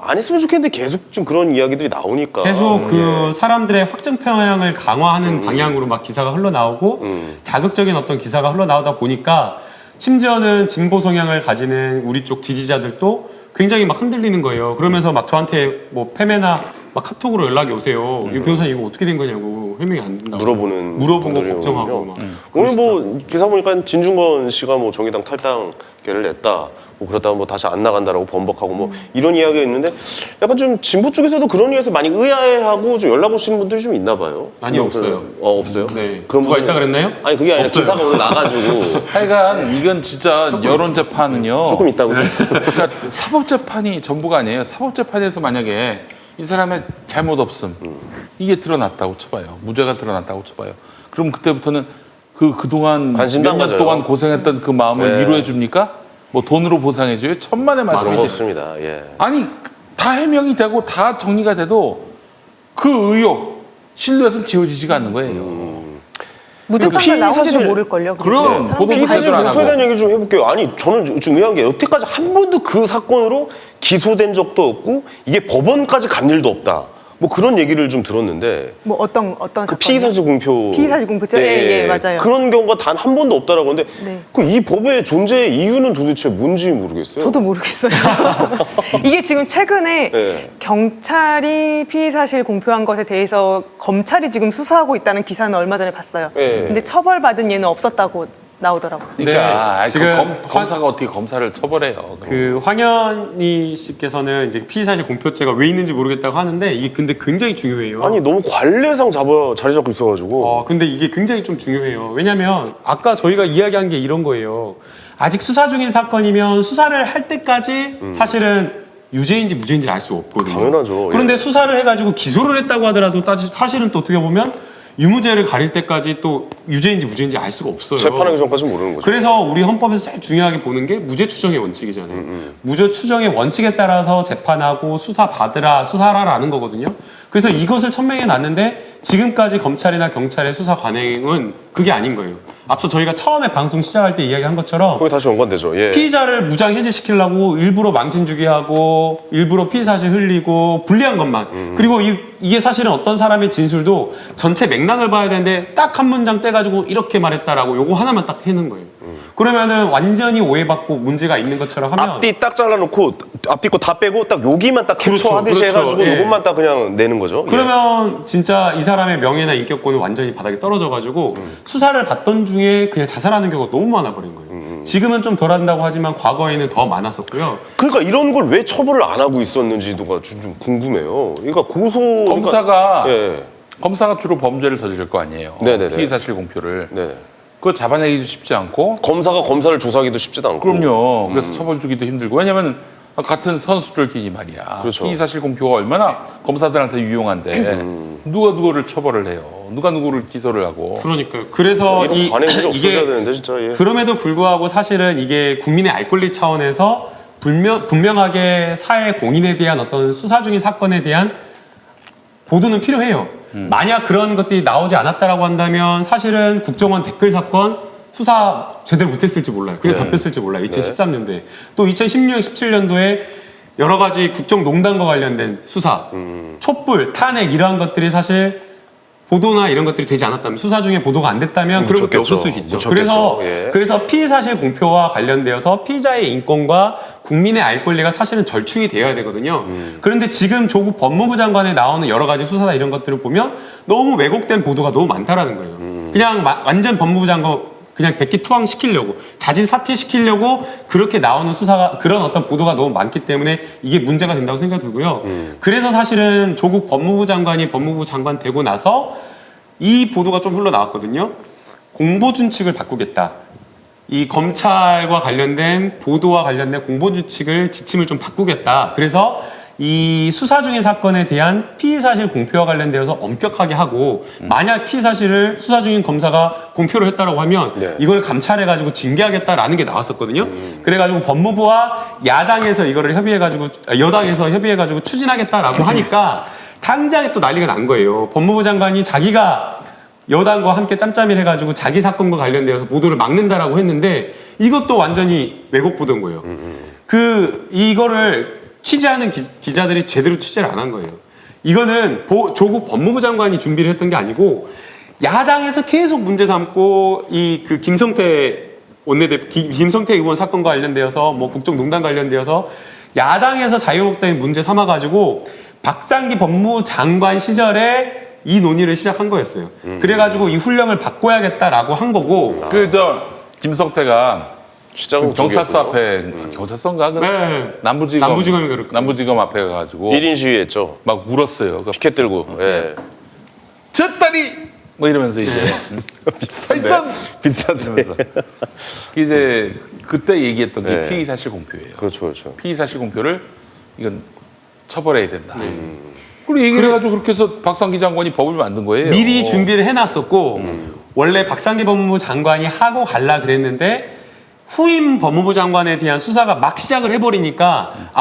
안 했으면 좋겠는데 계속 좀 그런 이야기들이 나오니까. 계속 그 사람들의 확증 편향을 강화하는 방향으로 막 기사가 흘러나오고 자극적인 어떤 기사가 흘러나오다 보니까 심지어는 진보 성향을 가지는 우리 쪽 지지자들도 굉장히 막 흔들리는 거예요. 그러면서 막 저한테 뭐 패매나 막 카톡으로 연락이 오세요. 이 변호사님 이거 어떻게 된 거냐고 해명이 안 된다고 물어본 거 분들이 걱정하고 오거든요. 막 오늘 뭐 기사 보니까 진중권 씨가 뭐 정의당 탈당계를 냈다. 뭐 그러다가 뭐 다시 안 나간다라고 번복하고 뭐 이런 이야기가 있는데 약간 좀 진보 쪽에서도 그런 이유에서 많이 의아해하고 좀 연락 오시는 분들이 좀 있나 봐요. 아니, 없어요. 없어요? 네. 그런 누가 분들은- 있다 그랬나요? 아니 그게 아니라 없어요. 기사가 오늘 나가지고 하여간 이건 진짜 여론 재판은요. 조금 있다고요. 그러니까 사법재판이 전부가 아니에요. 사법재판에서 만약에 이 사람의 잘못 없음 이게 드러났다고 쳐봐요. 무죄가 드러났다고 쳐봐요. 그럼 그때부터는 그동안 관심도 몇 안 년 가져요. 동안 고생했던 그 마음을 네. 위로해 줍니까? 뭐 돈으로 보상해줘요? 천만의 그런 거 말씀이지. 없습니다. 예. 아니 다 해명이 되고 다 정리가 돼도 그 의혹 신뢰에서 지워지지가 않는 거예요. 무죄 판결 피의 나온지도 사실- 모를걸요. 그럼, 사람들이 보도 다 기사들 안 공표에 하고. 대한 얘기 좀 해볼게요. 아니 저는 좀 의아한 게 여태까지 한 번도 그 사건으로 기소된 적도 없고 이게 법원까지 간 일도 없다. 뭐 그런 얘기를 좀 들었는데 뭐 어떤 그 사건이요? 피의사실 공표 피의사실 공표죄? 예, 맞아요. 그런 경우가 단 한 번도 없다라고 하는데 네. 그 이 법의 존재 이유는 도대체 뭔지 모르겠어요. 저도 모르겠어요. 이게 지금 최근에 네. 경찰이 피의사실 공표한 것에 대해서 검찰이 지금 수사하고 있다는 기사는 얼마 전에 봤어요. 네. 근데 처벌받은 예는 없었다고 나오더라고요. 그러니까 네, 지금 검사가 어떻게 검사를 처벌해요? 그 황현희 씨께서는 이제 피의사실 공표죄가 왜 있는지 모르겠다고 하는데 이게 근데 굉장히 중요해요. 아니 너무 관례상 자리 잡고 있어가지고 근데 이게 굉장히 좀 중요해요. 왜냐면 아까 저희가 이야기한 게 이런 거예요. 아직 수사 중인 사건이면 수사를 할 때까지 사실은 유죄인지 무죄인지를 알 수 없거든요. 당연하죠. 그런데 예. 수사를 해가지고 기소를 했다고 하더라도 사실은 또 어떻게 보면 유무죄를 가릴 때까지 또 유죄인지 무죄인지 알 수가 없어요. 재판하기 전까지는 모르는 거죠. 그래서 우리 헌법에서 제일 중요하게 보는 게 무죄 추정의 원칙이잖아요. 무죄 추정의 원칙에 따라서 재판하고 수사 받으라, 수사하라라는 거거든요. 그래서 이것을 천명해 놨는데 지금까지 검찰이나 경찰의 수사 관행은 그게 아닌 거예요. 앞서 저희가 처음에 방송 시작할 때 이야기한 것처럼 거기 다시 연관되죠. 예. 피의자를 무장 해제시키려고 일부러 망신 주게 하고 일부러 피의사실 흘리고 불리한 것만 그리고 이게 사실은 어떤 사람의 진술도 전체 맥락을 봐야 되는데 딱 한 문장 떼가지고 이렇게 말했다라고 요거 하나만 딱 해는 거예요. 그러면은 완전히 오해받고 문제가 있는 것처럼 하면 앞뒤 딱 잘라놓고 앞뒤 거 다 빼고 딱 여기만 딱 그렇죠, 캡처하듯이 그렇죠. 해가지고 예. 요것만 딱 그냥 내는 거죠. 예. 그러면 진짜 이 사람의 명예나 인격권은 완전히 바닥에 떨어져가지고 수사를 받던 중에 그냥 자살하는 경우가 너무 많아 버린 거예요. 지금은 좀 덜한다고 하지만 과거에는 더 많았었고요. 그러니까 이런 걸 왜 처벌을 안 하고 있었는지도가 좀 궁금해요. 그러니까 검사가 예. 검사가 주로 범죄를 저지를 거 아니에요. 네네네. 피의사실 공표를. 네. 그거 잡아내기도 쉽지 않고. 검사가 검사를 조사하기도 쉽지도 않고. 그럼요. 그래서 처벌 주기도 힘들고. 왜냐면 같은 선수들 끼니 말이야. 그렇죠. 피의사실 공표가 얼마나 검사들한테 유용한데 누가 누구를 처벌을 해요. 누가 누구를 기소를 하고. 그러니까요. 그래서 이런 관행들이 없어져야 되는데 진짜. 예. 그럼에도 불구하고 사실은 이게 국민의 알 권리 차원에서 분명하게 사회 공인에 대한 어떤 수사 중인 사건에 대한 보도는 필요해요. 만약 그런 것들이 나오지 않았다라고 한다면 사실은 국정원 댓글 사건 수사 제대로 못했을지 몰라요. 그냥 네. 덮였을지 몰라요. 2013년도에. 또 2016년, 17년도에 여러 가지 국정농단과 관련된 수사, 촛불, 탄핵 이러한 것들이 사실 보도나 이런 것들이 되지 않았다면 수사 중에 보도가 안 됐다면 그런 것도 묻혔겠죠. 없을 수 있죠. 묻혔겠죠. 예. 그래서 피의사실 공표와 관련되어서 피의자의 인권과 국민의 알 권리가 사실은 절충이 되어야 되거든요. 그런데 지금 조국 법무부 장관에 나오는 여러 가지 수사나 이런 것들을 보면 너무 왜곡된 보도가 너무 많다라는 거예요. 그냥 완전 법무부 장관 그냥 백기투항 시키려고 자진 사퇴시키려고 그렇게 나오는 수사가 그런 어떤 보도가 너무 많기 때문에 이게 문제가 된다고 생각이 들고요. 그래서 사실은 조국 법무부 장관이 법무부 장관 되고 나서 이 보도가 좀 흘러나왔거든요. 공보준칙을 바꾸겠다. 이 검찰과 관련된 보도와 관련된 공보준칙을 지침을 좀 바꾸겠다. 그래서 이 수사 중인 사건에 대한 피의사실 공표와 관련되어서 엄격하게 하고 만약 피의사실을 수사 중인 검사가 공표를 했다라고 하면 네. 이걸 감찰해가지고 징계하겠다라는 게 나왔었거든요. 그래가지고 법무부와 야당에서 이거를 협의해가지고 여당에서 협의해가지고 추진하겠다라고 하니까 당장에 또 난리가 난 거예요. 법무부 장관이 자기가 여당과 함께 짬짬이를 해가지고 자기 사건과 관련되어서 보도를 막는다라고 했는데 이것도 완전히 왜곡 보도인 거예요. 이거를 취재하는 기자들이 제대로 취재를 안 한 거예요. 이거는 조국 법무부 장관이 준비를 했던 게 아니고 야당에서 계속 문제 삼고 그 김성태 의원 사건과 관련되어서 뭐 국정농단 관련되어서 야당에서 자유한국당이 문제 삼아가지고 박상기 법무부 장관 시절에 이 논의를 시작한 거였어요. 그래가지고 이 훈령을 바꿔야겠다라고 한 거고. 김성태가 시장 경찰서 앞에 경찰서인가? 네. 남부지검이 그렇고. 남부지검 앞에 가가지고 1인 시위했죠. 막 울었어요. 그 피켓 들고. 예. 저 딸이 뭐 이러면서 이제 설상 비싼데. 이제 그때 얘기했던 게 네. 피의사실 공표예요. 그렇죠, 그렇죠. 피의사실 공표를 이건 처벌해야 된다. 그리고 얘기를 해가지고 그렇게 해서 박상기 장관이 법을 만든 거예요. 미리 준비를 해놨었고 원래 박상기 법무부 장관이 하고 갈라 그랬는데 후임 법무부 장관에 대한 수사가 막 시작을 해버리니까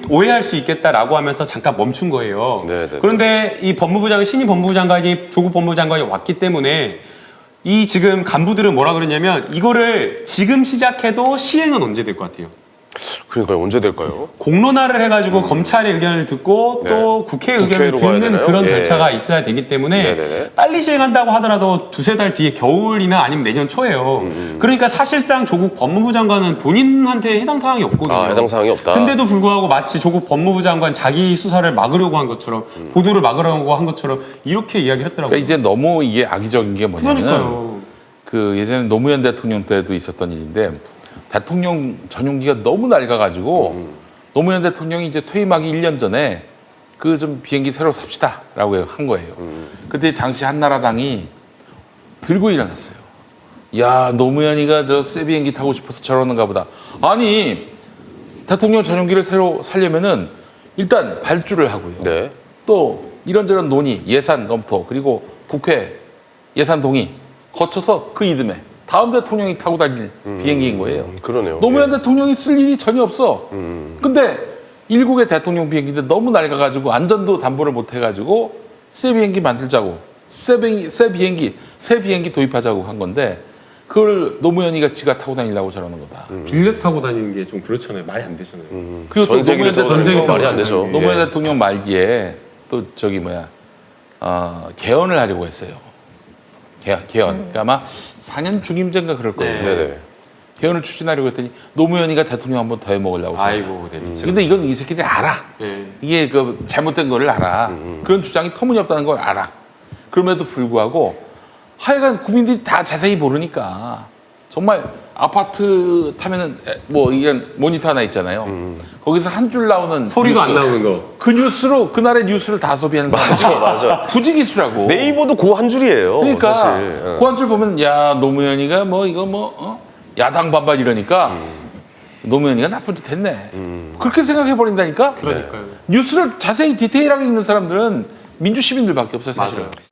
오해할 수 있겠다라고 하면서 잠깐 멈춘 거예요. 네네. 그런데 이 신임 법무부 장관이 조국 법무부 장관이 왔기 때문에 이 지금 간부들은 뭐라 그러냐면 이거를 지금 시작해도 시행은 언제 될 것 같아요? 그러니까 언제 될까요? 공론화를 해가지고 검찰의 의견을 듣고 네. 또 국회 의견을 국회로 가야 듣는 되나요? 그런 예. 절차가 있어야 되기 때문에 네네네. 빨리 시행한다고 하더라도 두세 달 뒤에 겨울이나 아니면 내년 초예요. 그러니까 사실상 조국 법무부 장관은 본인한테 해당 사항이 없거든요. 아, 해당 사항이 없다. 근데도 불구하고 마치 조국 법무부 장관 자기 수사를 막으려고 한 것처럼 보도를 막으려고 한 것처럼 이렇게 이야기를 했더라고요. 그러니까 이제 너무 이게 악의적인 게 뭐냐면 그러니까요. 그 예전에 노무현 대통령 때도 있었던 일인데 대통령 전용기가 너무 낡아가지고 노무현 대통령이 이제 퇴임하기 1년 전에 그 좀 비행기 새로 삽시다라고 한 거예요. 그때 당시 한나라당이 들고 일어났어요. 야, 노무현이가 저 새 비행기 타고 싶어서 저러는가 보다. 아니, 대통령 전용기를 새로 살려면은 일단 발주를 하고요. 네. 또 이런저런 논의, 예산 검토, 그리고 국회 예산 동의 거쳐서 그 이듬해 다음 대통령이 타고 다닐 비행기인 거예요. 그러네요. 노무현 예. 대통령이 쓸 일이 전혀 없어. 근데 일국의 대통령 비행기인데 너무 낡아가지고 안전도 담보를 못 해가지고 새 비행기 만들자고 새 비행기 도입하자고 한 건데 그걸 노무현이가 지가 타고 다니려고 저러는 거다. 빌려 타고 다니는 게 좀 그렇잖아요. 말이 안 되잖아요. 그리고 또 전세기를 노무현 타고 다니는 대통령 거 말이 안 되죠. 예. 노무현 대통령 말기에 또 개헌을 하려고 했어요. 개헌. 그러니까 아마 4년 중임제인가 그럴 거예요. 네네. 개헌을 추진하려고 했더니 노무현이가 대통령 한 번 더 해먹으려고. 아이고, 네, 미치겠네. 근데 이건 이 새끼들이 알아. 예. 이게 그 잘못된 거를 알아. 그런 주장이 터무니없다는 걸 알아. 그럼에도 불구하고 하여간 국민들이 다 자세히 모르니까 정말 아파트 타면은 뭐 이런 모니터 하나 있잖아요. 거기서 한 줄 나오는 소리도 뉴스. 안 나오는 거. 그 뉴스로 그날의 뉴스를 다 소비하는 거야. 맞아. 부지기수라고. 네이버도 그 한 줄이에요. 그러니까 사실. 그 한 줄 보면 야 노무현이가 뭐 이거 야당 반발 이러니까 노무현이가 나쁜 짓 했네. 그렇게 생각해 버린다니까. 그러니까요. 뉴스를 자세히 디테일하게 읽는 사람들은 민주 시민들밖에 없어요 사실은. 맞아요.